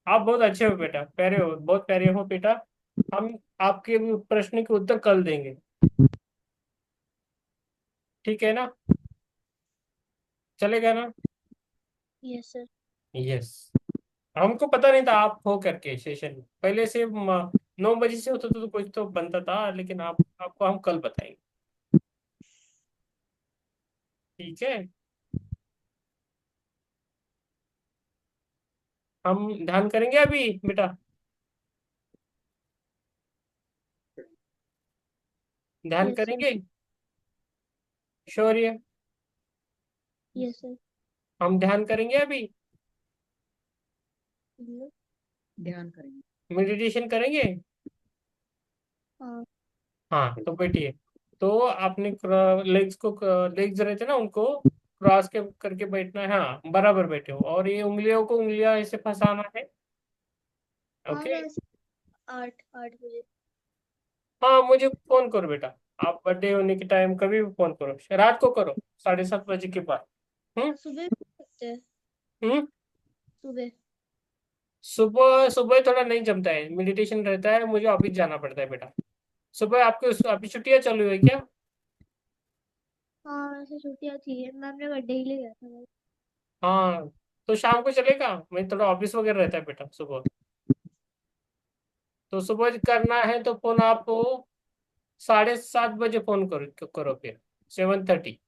आप बहुत अच्छे हो बेटा, प्यारे हो, बहुत प्यारे हो बेटा। हम आपके प्रश्न के उत्तर कल देंगे, ठीक है ना, चलेगा ना? Yes sir. यस। हमको पता नहीं था आप हो करके सेशन पहले से 9 बजे से होता तो कुछ तो बनता था, लेकिन आपको हम कल बताएंगे, ठीक है। हम ध्यान करेंगे अभी बेटा, ध्यान यस सर। करेंगे, शौर्य, यस सर। हम ध्यान करेंगे अभी, हम्म, ध्यान करेंगे। मेडिटेशन करेंगे। हाँ। हाँ तो बैठिए, तो आपने लेग्स को, लेग्स रहते ना उनको क्रॉस के करके बैठना है, हाँ बराबर बैठे हो, और ये उंगलियों को उंगलियां ऐसे फंसाना है। हाँ ओके। मैं 8 8 बजे। हाँ मुझे फोन करो बेटा, आप बर्थडे होने के टाइम कभी भी फोन करो, रात को करो 7:30 बजे के बाद। हम्म। सुबह भी कर सकते हैं। हम्म। सुबह। सुबह सुबह थोड़ा नहीं जमता है, मेडिटेशन रहता है, मुझे ऑफिस जाना पड़ता है बेटा। सुबह आपके अभी छुट्टियां चालू है क्या? हाँ ऐसे छुट्टियाँ थी, मैम ने बर्थडे के लिए गया था बस। हाँ तो शाम को चलेगा, मैं थोड़ा ऑफिस वगैरह रहता है बेटा सुबह, तो सुबह करना है तो फोन आप 7:30 बजे फोन करो करो फिर, 7:30।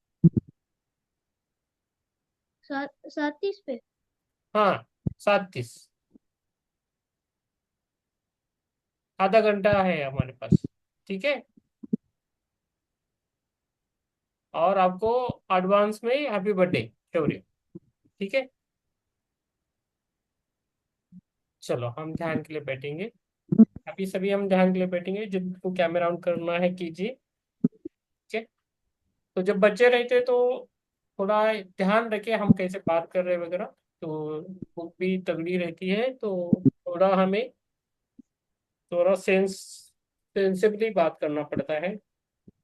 7:30 पे। हाँ 7:30, आधा घंटा है हमारे पास, ठीक है। और आपको एडवांस में हैप्पी बर्थडे शौर्य, ठीक है। चलो हम ध्यान के लिए बैठेंगे, अभी सभी हम ध्यान के लिए बैठेंगे, जिनको कैमरा ऑन करना है कीजिए, ठीक है। तो जब बच्चे रहते तो थोड़ा ध्यान रखे हम कैसे बात कर रहे हैं वगैरह, तो बुक भी तगड़ी रहती है, तो थोड़ा हमें थोड़ा सेंसिबली बात करना पड़ता है,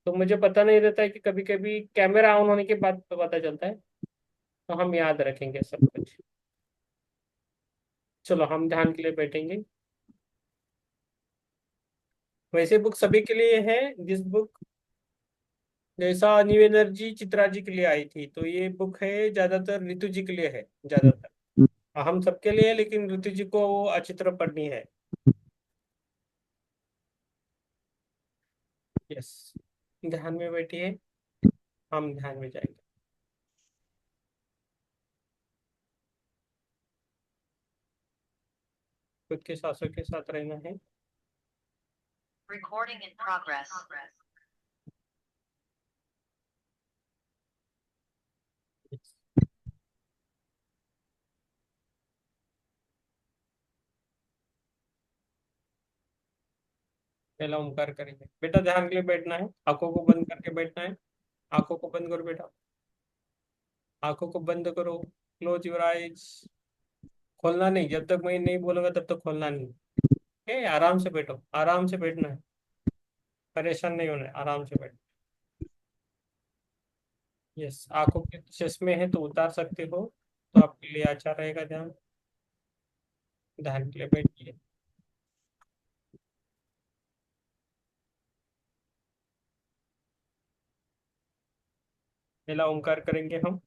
तो मुझे पता नहीं रहता है कि कभी कभी कैमरा ऑन होने के बाद पता चलता है, तो हम याद रखेंगे सब कुछ। चलो हम ध्यान के लिए बैठेंगे। वैसे बुक सभी के लिए है, जिस बुक जैसा न्यू एनर्जी चित्रा जी के लिए आई थी, तो ये बुक है ज्यादातर ऋतु जी के लिए है, ज्यादातर हम सबके लिए है, लेकिन ऋतु जी को वो अच्छी तरह पढ़नी है। यस, ध्यान में बैठिए, हम ध्यान में जाएंगे, खुद के सांसों के साथ रहना है। पहला ओमकार करेंगे बेटा, ध्यान के लिए बैठना है, आंखों को बंद करके बैठना है। आंखों को बंद करो बेटा, आंखों को बंद करो, क्लोज योर आइज। खोलना नहीं, जब तक मैं नहीं बोलूंगा तब तक खोलना नहीं। ओके, आराम से बैठो, आराम से बैठना है, परेशान नहीं होना है, आराम से बैठो। यस, आंखों के चश्मे हैं तो उतार सकते हो, तो आपके लिए अच्छा रहेगा। ध्यान, ध्यान के लिए बैठिए। पहला ओमकार करेंगे हम,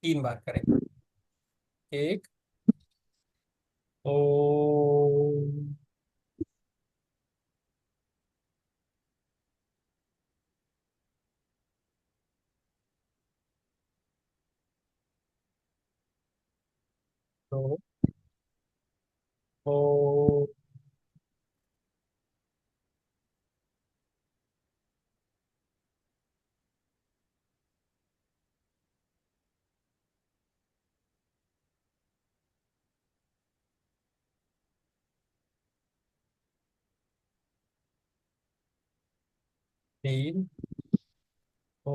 3 बार करेंगे। एक, ओ, दो, ओ, तीन, ओ,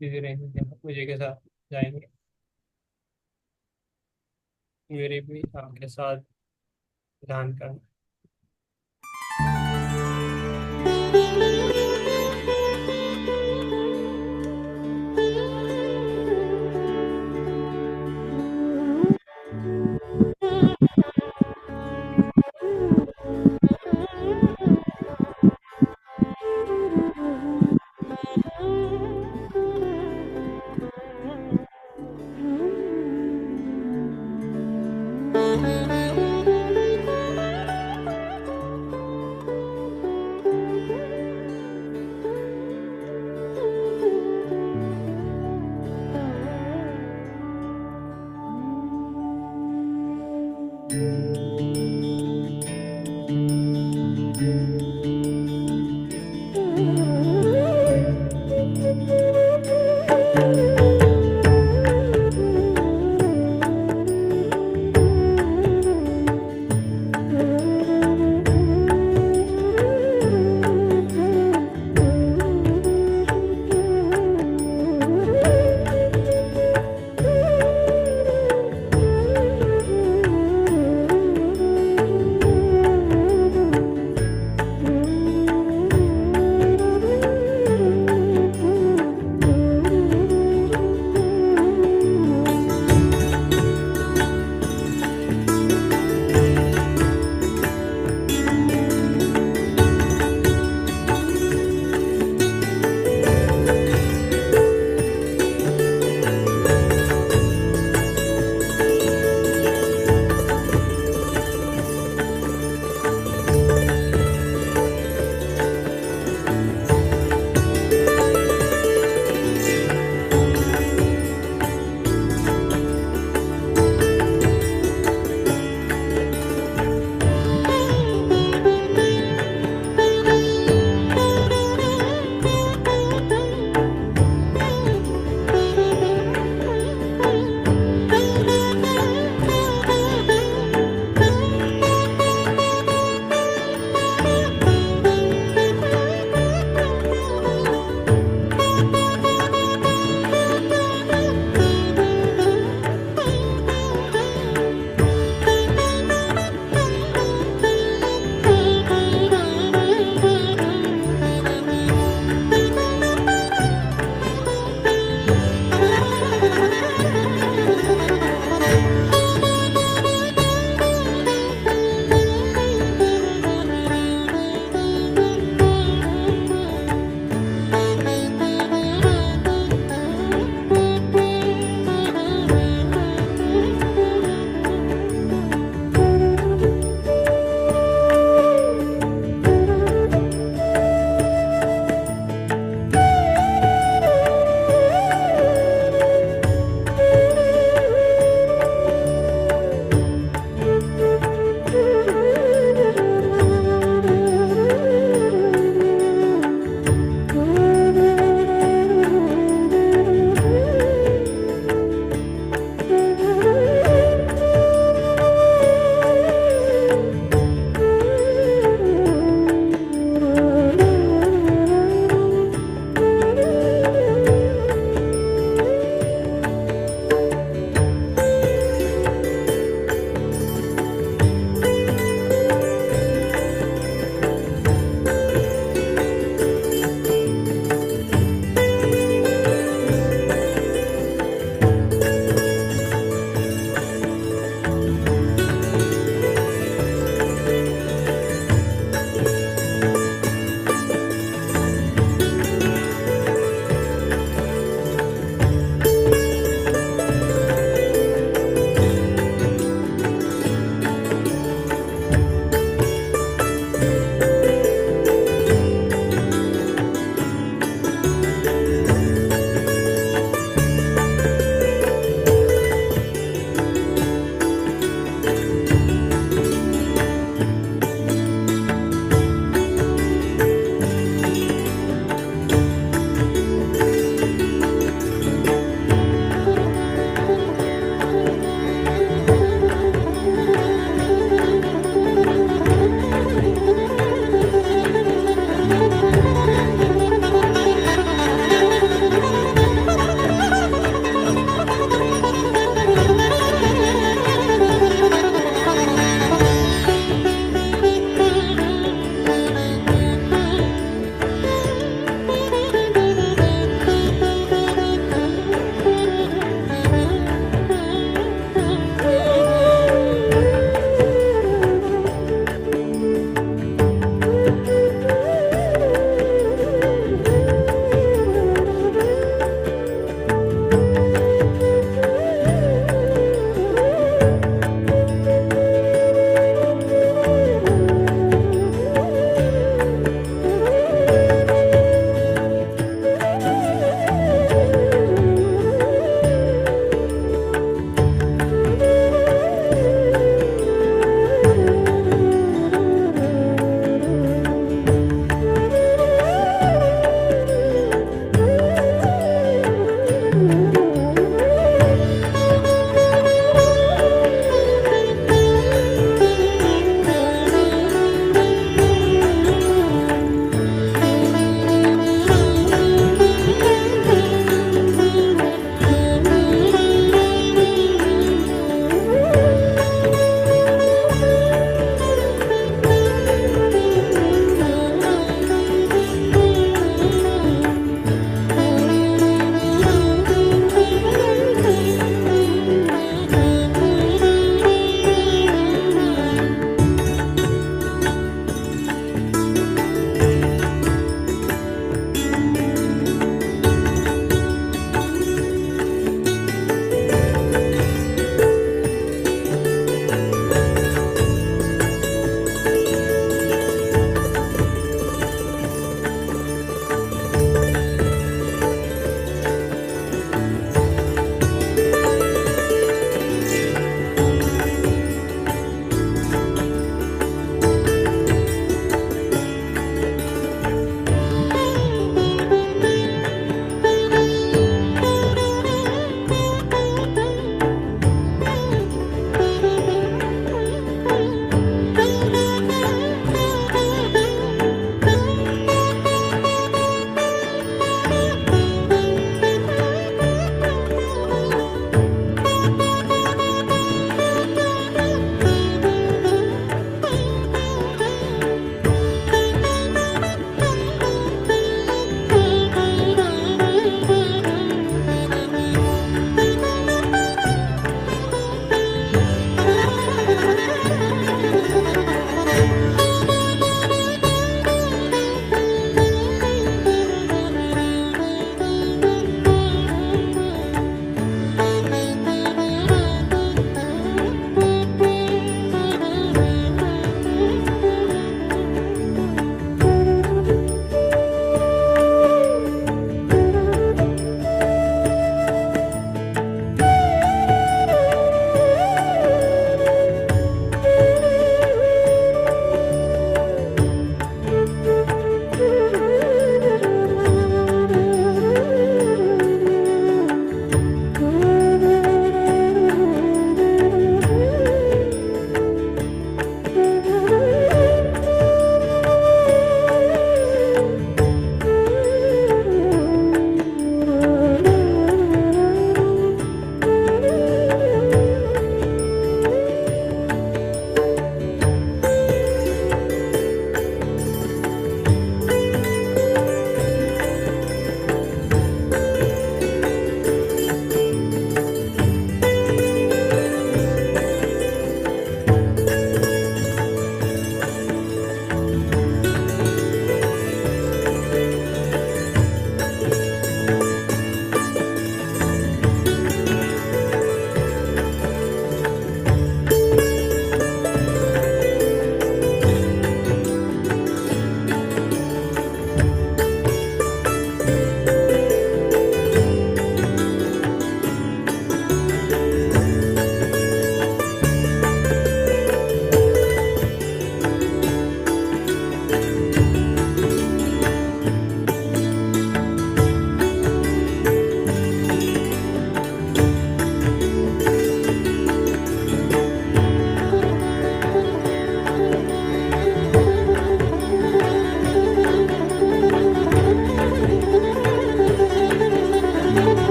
धीरे रहेंगे, मुझे के साथ जाएंगे, मेरे भी आपके साथ ध्यान करना।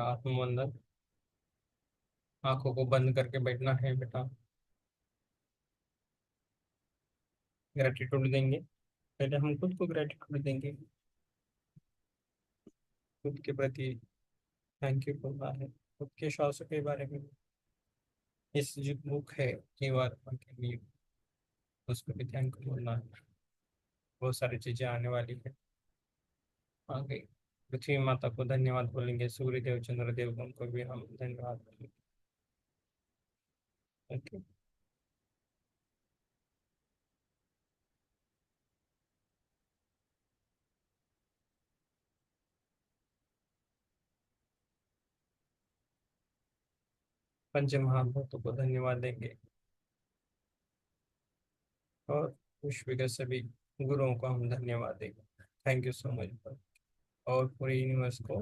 आत्मबंधन, आंखों को बंद करके बैठना है बेटा। ग्रेटिट्यूड देंगे, पहले हम खुद को ग्रेटिट्यूड देंगे, खुद के प्रति थैंक यू बोलना है, खुद के श्वासों के बारे में। इस जो बुक है जीवात्मा के लिए, उसको भी थैंक यू बोलना है। बहुत सारी चीजें आने वाली है आगे। पृथ्वी माता को धन्यवाद बोलेंगे, सूर्य देव चंद्र देव उनको भी हम धन्यवाद बोलेंगे। ओके। पंच महाभूतों को धन्यवाद देंगे और विश्व के सभी गुरुओं को हम धन्यवाद देंगे, थैंक यू सो मच। और पूरे यूनिवर्स को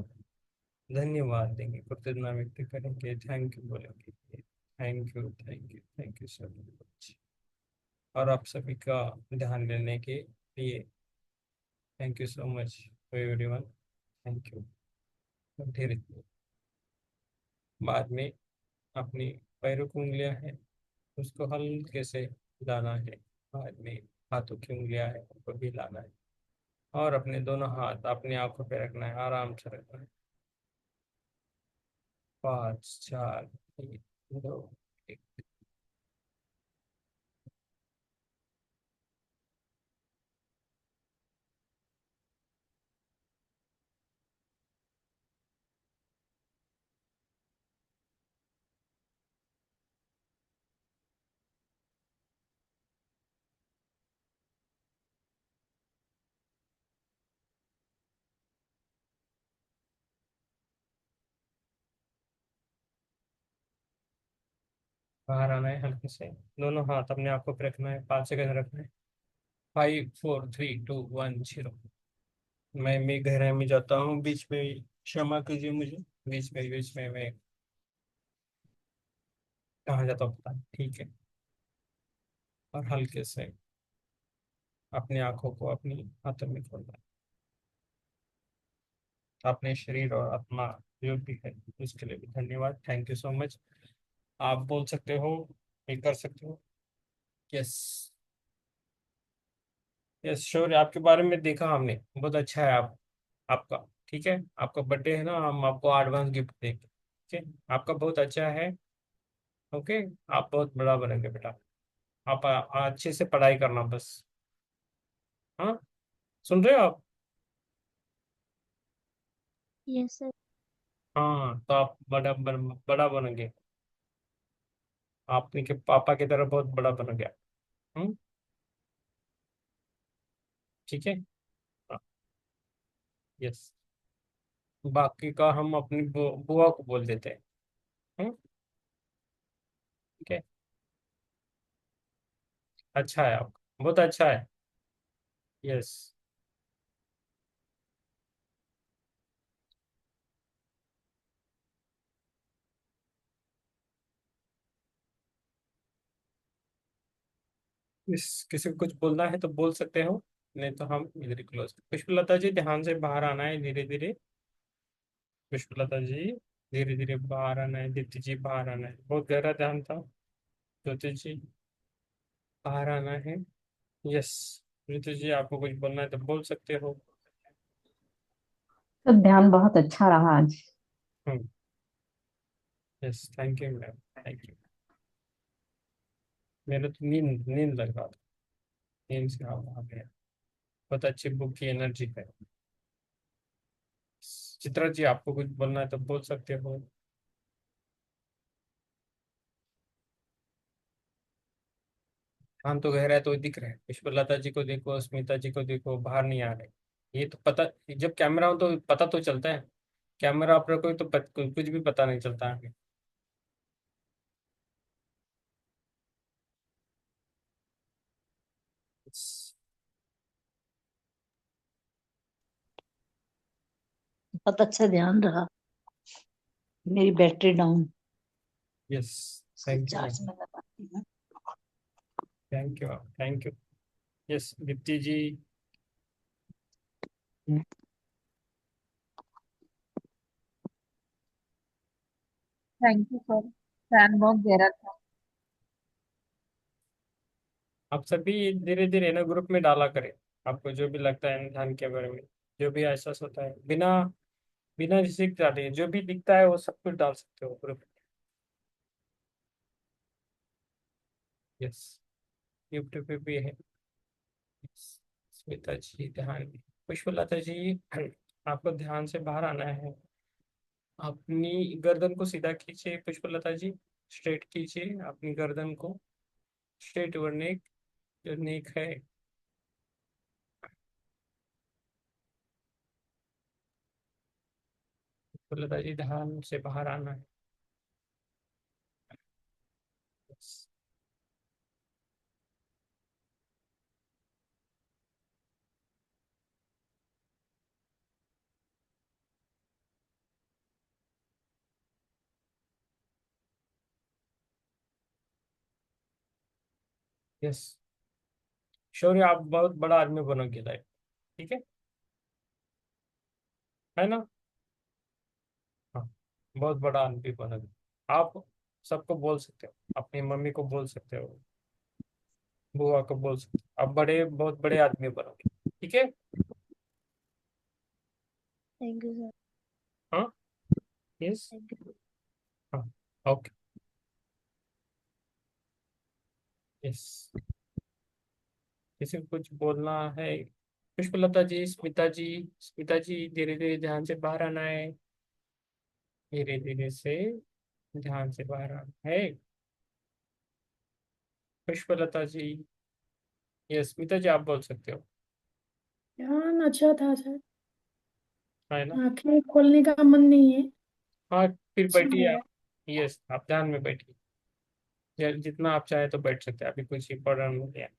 धन्यवाद देंगे, कृतज्ञता व्यक्त करेंगे, थैंक यू बोलेंगे, thank you thank you thank you so much. और आप सभी का ध्यान देने के लिए thank you so much everyone, thank you. धीरे धीरे बाद में अपनी पैरों की उंगलियां हैं उसको हल्के से हिलाना है, बाद में हाथों की उंगलियां हैं उनको भी हिलाना है, और अपने दोनों हाथ अपनी आंखों पे रखना है, आराम से रखना है। 5 4 3 2 1। बाहर आना है हल्के से, दोनों हाथ अपने आंखों पे रखना है, 5 सेकंड रखना है। 5 4 3 2 1 0। मैं गहराई में जाता हूँ, बीच में क्षमा कीजिए मुझे, बीच में मैं कहाँ जाता हूँ पता नहीं, ठीक है। और हल्के से अपनी आंखों को अपनी हाथों में खोलना है, अपने शरीर और आत्मा जो भी है उसके लिए भी धन्यवाद, थैंक यू सो मच। आप बोल सकते हो, ये कर सकते हो। यस, यस श्योर, आपके बारे में देखा हमने, बहुत अच्छा है आप, आपका। ठीक है, आपका बर्थडे है ना, हम आपको एडवांस गिफ्ट देंगे, ठीक है, आपका बहुत अच्छा है। ओके, आप बहुत बड़ा बनेंगे बेटा। आप अच्छे से पढ़ाई करना बस। हाँ, सुन रहे हो आप? Yes sir. हाँ, तो आप बड़ा बनेंगे, आपने के पापा की तरह बहुत बड़ा बन गया। हम्म, ठीक है। यस, बाकी का हम अपनी बुआ को बोल देते हैं। हम्म, ठीक है, अच्छा है आपका, बहुत अच्छा है। यस, इस किसी को कुछ बोलना है तो बोल सकते हो, नहीं तो हम इधर ही क्लोज। पुष्पलता जी ध्यान से बाहर आना है धीरे धीरे। पुष्पलता जी धीरे धीरे बाहर आना है, दीप्ति जी बाहर आना है, बहुत गहरा ध्यान था। ज्योति जी बाहर आना है। यस, ऋतु जी आपको कुछ बोलना है तो बोल सकते हो। तो ध्यान बहुत अच्छा रहा आज। Hmm, yes thank you ma'am, thank you. मेरे तो नींद नींद लग रहा था, नींद से आ गया। बहुत अच्छी बुक की एनर्जी है। चित्रा जी आपको कुछ बोलना है तो बोल सकते हो। हाँ तो गहरा है तो दिख रहा है, पुष्पलता जी को देखो, स्मिता जी को देखो, बाहर नहीं आ रहे। ये तो पता, जब कैमरा हो तो पता तो चलता है, कैमरा आप रखो तो कुछ भी पता नहीं चलता है। बहुत अच्छा ध्यान रहा। मेरी बैटरी डाउन, यस, इसको थैंक यू, चार्ज में लगाती हूँ। Thank you, thank you. Yes Deepti ji. Thank you sir, fan बहुत गहरा था। आप सभी धीरे धीरे ना ग्रुप में डाला करें। आपको जो भी लगता है ध्यान के बारे में, जो भी एहसास होता है, बिना बिना रिस्क डाले जो भी दिखता है वो सब कुछ डाल सकते हो ग्रुप। यस, यूट्यूब पे भी है। Yes, स्मिता जी ध्यान। पुष्पलता जी, आपको ध्यान से बाहर आना है। अपनी गर्दन को सीधा खींचिए पुष्पलता जी। स्ट्रेट कीजिए अपनी गर्दन को। स्ट्रेट ओवर नेक, जो नेक है। पुष्पलता जी ध्यान से बाहर आना है। यस। यस, शौर्य आप बहुत बड़ा आदमी बनोगे लाइफ। ठीक है ना? हाँ, बहुत बड़ा आदमी बनोगे आप। सबको बोल सकते हो, अपनी मम्मी को बोल सकते हो, बुआ को बोल सकते हो, आप बड़े बहुत बड़े आदमी बनोगे। ठीक है। Thank you sir. हाँ। यस। Thank you. हाँ। ओके। यस। किसी को कुछ बोलना है? पुष्पलता जी, स्मिता जी। स्मिता जी धीरे धीरे ध्यान से बाहर आना है। धीरे धीरे से ध्यान से बाहर आना है। पुष्पलता जी। यस, स्मिता जी आप बोल सकते हो। ध्यान अच्छा था सर। है ना? आंखें खोलने का मन नहीं है। हाँ, फिर अच्छा बैठिए है। आप। यस, आप ध्यान में बैठिए। जितना आप चाहे तो बैठ सकते हैं, अभी कुछ इम्पोर्टेंट नहीं है।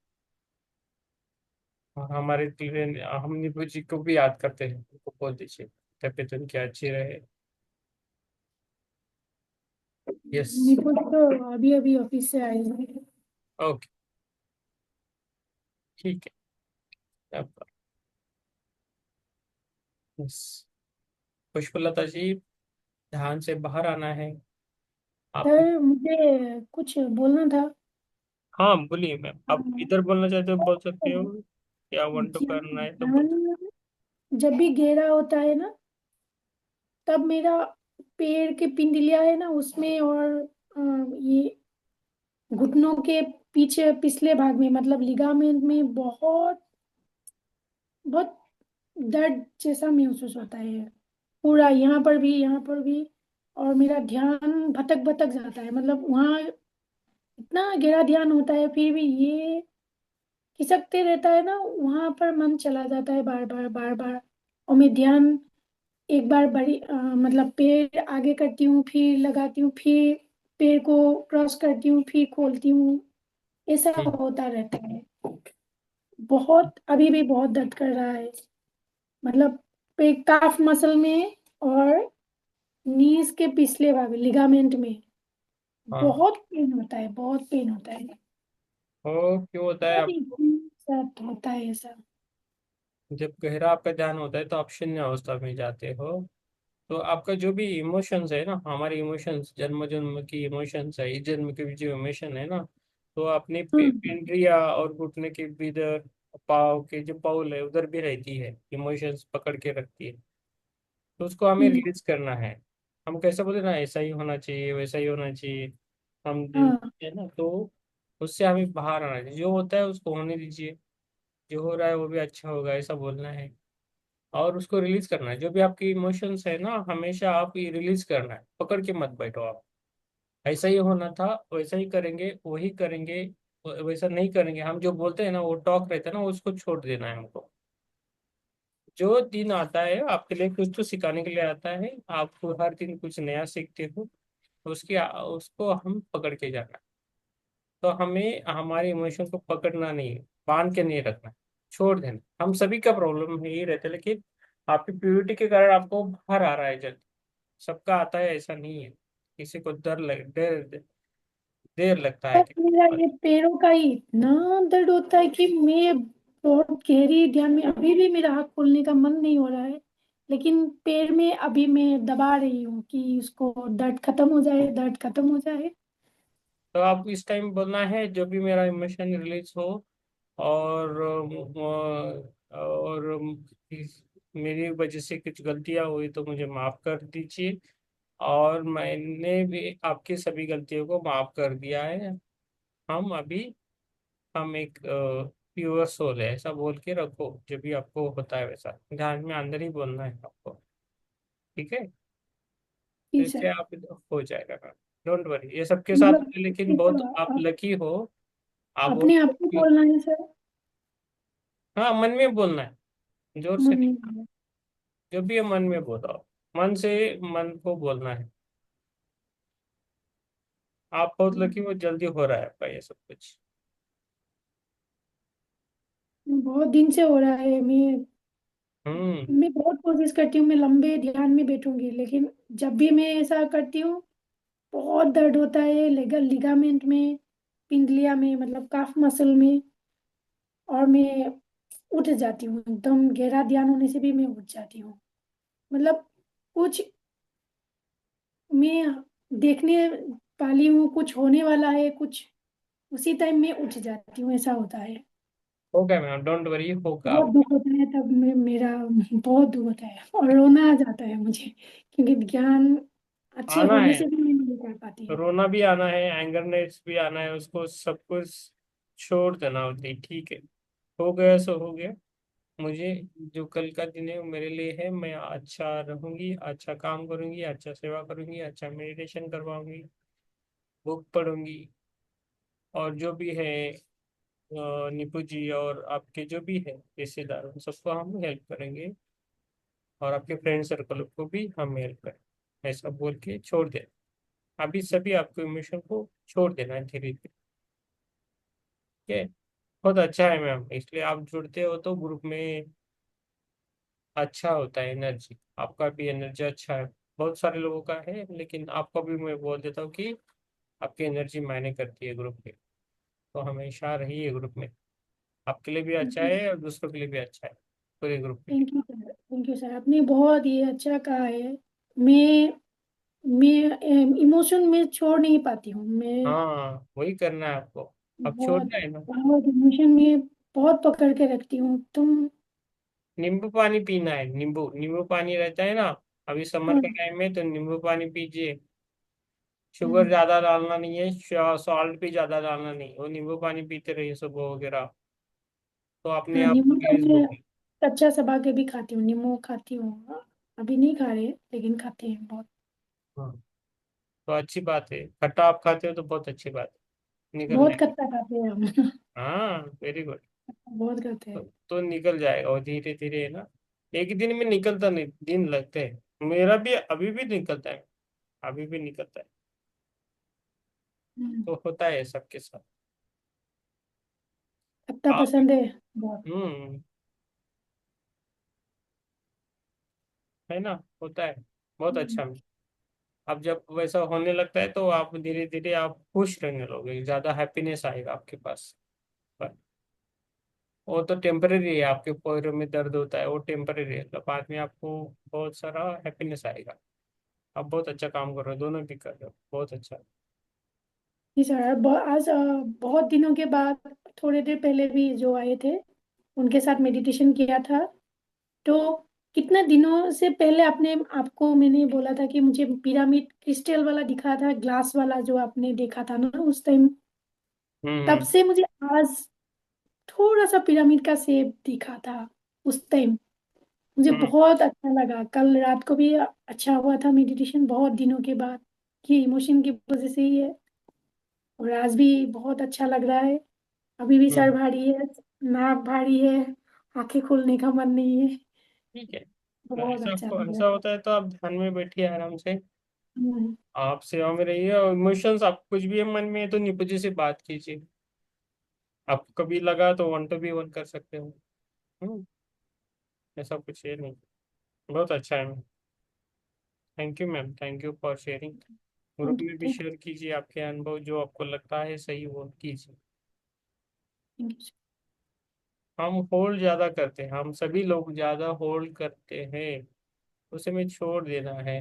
और हमारे हम नीबू जी को भी याद करते हैं, उनको बोल दीजिए तबीयत उनकी अच्छी रहे। यस। निपुण तो अभी अभी ऑफिस से आई है। ओके, ठीक है। अब यस, पुष्पलता जी ध्यान से बाहर आना है। आप। सर मुझे कुछ बोलना था। हाँ बोलिए मैम, आप हाँ, इधर बोलना चाहते हो बोल सकते हो। क्या वांट टू करना है तो बोल। ध्यान जब भी गहरा होता है ना, तब मेरा पैर के पिंडलिया है ना उसमें, और ये घुटनों के पीछे पिछले भाग में, मतलब लिगामेंट में बहुत बहुत दर्द जैसा महसूस होता है। पूरा यहाँ पर भी, यहाँ पर भी। और मेरा ध्यान भटक भटक जाता है, मतलब वहाँ इतना गहरा ध्यान होता है फिर भी ये खिसकते रहता है ना, वहां पर मन चला जाता है बार बार बार बार। और मैं ध्यान एक बार बड़ी मतलब पैर आगे करती हूँ, फिर लगाती हूँ, फिर पैर को क्रॉस करती हूँ, फिर खोलती हूँ। ऐसा हम्म। होता रहता है। बहुत अभी भी बहुत दर्द कर रहा है, मतलब पे काफ मसल में और नीज के पिछले भाग लिगामेंट में हाँ। बहुत पेन होता है, बहुत पेन होता है। ओ, क्यों होता है पता नहीं आपको? क्यों साथ होता है ऐसा। जब गहरा आपका ध्यान होता है तो आप शून्य अवस्था में जाते हो। तो आपका जो भी इमोशंस है ना, हमारे इमोशंस, जन्म जन्म की इमोशंस है, इस जन्म के भी जो इमोशन है ना, तो अपने हम्म। पिंडलिया और घुटने के भी इधर, पाव के जो पाउल है उधर भी रहती है, इमोशंस पकड़ के रखती है। तो उसको हमें हम्म। रिलीज करना है। हम कैसे बोले ना, ऐसा ही होना चाहिए, वैसा ही होना चाहिए। हम हाँ। है ना, तो उससे हमें बाहर आना चाहिए। जो होता है उसको होने दीजिए, जो हो रहा है वो भी अच्छा होगा, ऐसा बोलना है। और उसको रिलीज करना है। जो भी आपकी इमोशंस है ना, हमेशा आप ये रिलीज करना है, पकड़ के मत बैठो आप। ऐसा ही होना था, वैसा ही करेंगे, वही करेंगे। वैसा नहीं करेंगे, हम जो बोलते हैं ना वो टॉक रहता है ना, उसको छोड़ देना है हमको। जो दिन आता है आपके लिए कुछ तो सिखाने के लिए आता है, आप हर दिन कुछ नया सीखते हो, उसकी उसको हम पकड़ के जाना है। तो हमें हमारे इमोशन को पकड़ना नहीं है, बांध के नहीं रखना है, छोड़ देना। हम सभी का प्रॉब्लम यही रहता है, लेकिन आपकी प्योरिटी के कारण आपको बाहर आ रहा है जल्दी। सबका आता है ऐसा नहीं है। किसी को देर लगता है पर कि। मेरा ये पैरों का ही इतना दर्द होता है कि मैं बहुत गहरी ध्यान में, अभी भी मेरा हाथ खोलने का मन नहीं हो रहा है, लेकिन पैर में अभी मैं दबा रही हूँ कि उसको दर्द खत्म हो जाए, दर्द खत्म हो जाए। तो आप इस टाइम बोलना है जो भी मेरा इमोशन रिलीज हो, और और मेरी वजह से कुछ गलतियां हुई तो मुझे माफ कर दीजिए, और मैंने भी आपकी सभी गलतियों को माफ कर दिया है। हम अभी हम एक प्योर सोल है, ऐसा बोल के रखो, जब भी आपको होता है वैसा ध्यान में अंदर ही बोलना है आपको। ठीक है? तो जी इससे सर। आप हो जाएगा काम। डोंट वरी, ये सबके साथ मतलब होता है, लेकिन कैसे बहुत हुआ? आप लकी हो। आप अपने आप को बहुत, बोलना है सर? हाँ मन में बोलना है, जोर से मन नहीं। में बोलना जो भी है मन में बोलो, मन से मन को बोलना है। आप बहुत लकी हो, जल्दी हो रहा है आपका ये सब कुछ। है। बहुत दिन से हो रहा है। हम्म। मैं बहुत कोशिश करती हूँ, मैं लंबे ध्यान में बैठूंगी, लेकिन जब भी मैं ऐसा करती हूँ बहुत दर्द होता है लिगामेंट में, पिंडलिया में, मतलब काफ मसल में। और मैं उठ जाती हूँ, एकदम गहरा ध्यान होने से भी मैं उठ जाती हूँ। मतलब कुछ मैं देखने वाली हूँ, कुछ होने वाला है कुछ, उसी टाइम में उठ जाती हूँ, ऐसा होता है। होगा मैम, डोंट वरी, होगा। बहुत दुख होता है तब मेरा बहुत दुख होता है और रोना आ जाता है मुझे, क्योंकि ज्ञान अच्छे आना होने है, से भी मैं नहीं कर पाती हूँ। रोना भी आना है, एंगरनेस भी आना है, उसको सब कुछ छोड़ देना होती है। ठीक है? हो गया सो हो गया। मुझे जो कल का दिन है वो मेरे लिए है, मैं अच्छा रहूंगी, अच्छा काम करूंगी, अच्छा सेवा करूंगी, अच्छा मेडिटेशन करवाऊंगी, बुक पढ़ूंगी, और जो भी है निपु जी और आपके जो भी है रिश्तेदार, उन सबको हम हेल्प करेंगे, और आपके फ्रेंड सर्कल को भी हम हेल्प करें, ऐसा बोल के छोड़ देना। अभी सभी आपको इमोशन को छोड़ देना है धीरे धीरे। ठीक है? बहुत अच्छा है मैम, इसलिए आप जुड़ते हो तो ग्रुप में अच्छा होता है, एनर्जी आपका भी एनर्जी अच्छा है। बहुत सारे लोगों का है, लेकिन आपको भी मैं बोल देता हूँ कि आपकी एनर्जी मायने करती है ग्रुप में, तो हमेशा रहिए ग्रुप में। आपके लिए भी अच्छा है और दूसरों के लिए भी अच्छा है, पूरे ग्रुप के लिए। Thank you sir, thank you sir, आपने बहुत ही अच्छा कहा है। मैं मैं इमोशन में छोड़ नहीं पाती हूँ मैं। हाँ, वही करना है आपको, अब बहुत छोड़ना है ना। बहुत इमोशन में बहुत पकड़ के रखती हूँ तुम। नींबू पानी पीना है, नींबू नींबू पानी रहता है ना, अभी समर हाँ। का टाइम है तो नींबू पानी पीजिए। शुगर हम्म। ज्यादा डालना नहीं है, सॉल्ट भी ज्यादा डालना नहीं, वो नींबू पानी पीते रहिए सुबह वगैरह, तो अपने हाँ, आप नींबू तो रिलीज मैं होगी। कच्चा चबा के भी खाती हूँ, नींबू खाती हूँ। अभी नहीं खा रहे, लेकिन खाते हैं बहुत। हाँ, तो अच्छी बात है, खट्टा आप खाते हो तो बहुत अच्छी बात है, निकल बहुत जाएगा। खट्टा खाते हैं हम। हाँ, वेरी गुड। बहुत खाते हैं। तो निकल जाएगा और धीरे धीरे है ना, एक दिन में निकलता नहीं, दिन लगते हैं, मेरा भी अभी भी निकलता है, अभी भी निकलता है। हम्म। तो होता है सबके साथ। खट्टा आप, पसंद है बहुत। हम्म, है ना, होता है, बहुत हम्म। अच्छा। अब जब वैसा होने लगता है तो आप धीरे धीरे आप खुश रहने लोगे, ज्यादा हैप्पीनेस आएगा आपके पास। पर वो तो टेम्परेरी है, आपके पैरों में दर्द होता है वो टेम्परेरी है, तो बाद में आपको बहुत सारा हैप्पीनेस आएगा। आप बहुत अच्छा काम कर रहे हो, दोनों भी कर रहे हो, बहुत अच्छा। जी सर, आज बहुत दिनों के बाद, थोड़ी देर पहले भी जो आए थे उनके साथ मेडिटेशन किया था। तो कितने दिनों से पहले आपने आपको मैंने बोला था कि मुझे पिरामिड क्रिस्टल वाला दिखा था, ग्लास वाला जो आपने देखा था ना उस टाइम। तब हम्म। से मुझे आज थोड़ा सा पिरामिड का शेप दिखा था उस टाइम। मुझे हम्म। बहुत अच्छा लगा, कल रात को भी अच्छा हुआ था मेडिटेशन बहुत दिनों के बाद। ये इमोशन की वजह से ही है। और आज भी बहुत अच्छा लग रहा है। अभी भी सर हम्म। भारी है, नाक भारी है, आंखें खोलने का मन नहीं है। ठीक है, बहुत ऐसा अच्छा लग रहा ऐसा है। होता है तो आप ध्यान में बैठिए आराम से, हम्म। आप सेवा में रहिए, और इमोशंस आप कुछ भी है मन में तो निपु जी से बात कीजिए। आपको कभी लगा तो 1 to 1 कर सकते हो। हम्म, ऐसा कुछ है नहीं, बहुत अच्छा है। Thank you ma'am, thank you for sharing. Group thank you, में भी थैंक शेयर कीजिए आपके अनुभव, जो आपको लगता है सही वो कीजिए। यू। हम होल्ड ज्यादा करते हैं, हम सभी लोग ज्यादा होल्ड करते हैं। उसे हमें छोड़ देना है।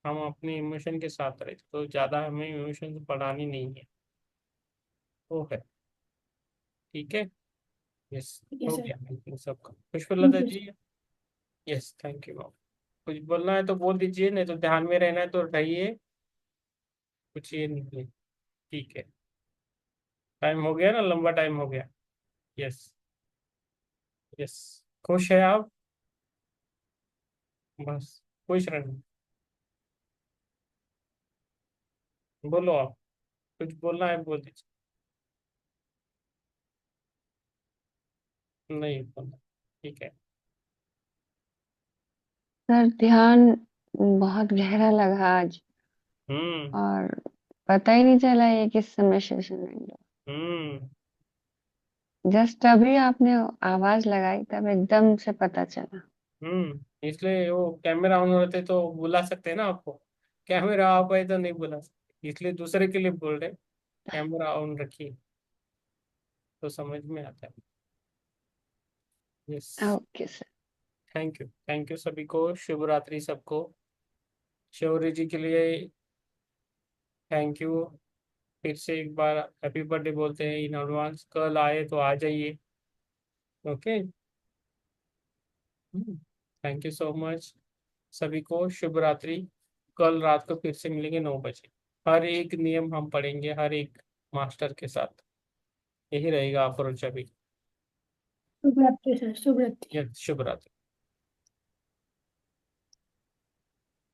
हम अपने इमोशन के साथ रहे तो ज्यादा हमें इमोशन बढ़ानी नहीं है। वो है। ठीक है। यस। ठीक है हो सर। गया आई थिंक सबका। Pushpalata thank you ji. Yes thank you ma'am. कुछ बोलना है तो बोल दीजिए, नहीं तो ध्यान में रहना है तो रहिए। कुछ ये नहीं। ठीक है। टाइम हो गया ना, लंबा टाइम हो गया। यस। यस। खुश है आप? बस खुश रहना। बोलो आप। कुछ बोलना है बोल दीजिए। नहीं बोलना। ठीक है। सर ध्यान बहुत गहरा लगा आज, हम्म। और पता ही नहीं चला ये किस समय सेशन एंड हुआ। हम्म। जस्ट अभी आपने आवाज लगाई तब एकदम से पता चला। इसलिए वो कैमरा ऑन होते तो बुला सकते हैं ना आपको। कैमरा ऑफ है तो नहीं बुला सकते, इसलिए दूसरे के लिए बोल रहे। कैमरा ऑन रखिए तो समझ में आता है। Yes. Okay sir. Thank you सभी को। शुभ रात्रि सबको। शौर्य जी के लिए थैंक यू। फिर से एक बार हैप्पी बर्थडे बोलते हैं इन एडवांस। कल आए तो आ जाइए। Okay. Thank you so much. सभी को शुभ रात्रि। कल रात को फिर से मिलेंगे 9 बजे। हर एक नियम हम पढ़ेंगे हर एक मास्टर के साथ। यही रहेगा अप्रोच अभी। शुभ रात्रि सर, शुभ रात्रि। शुभ रात्रि।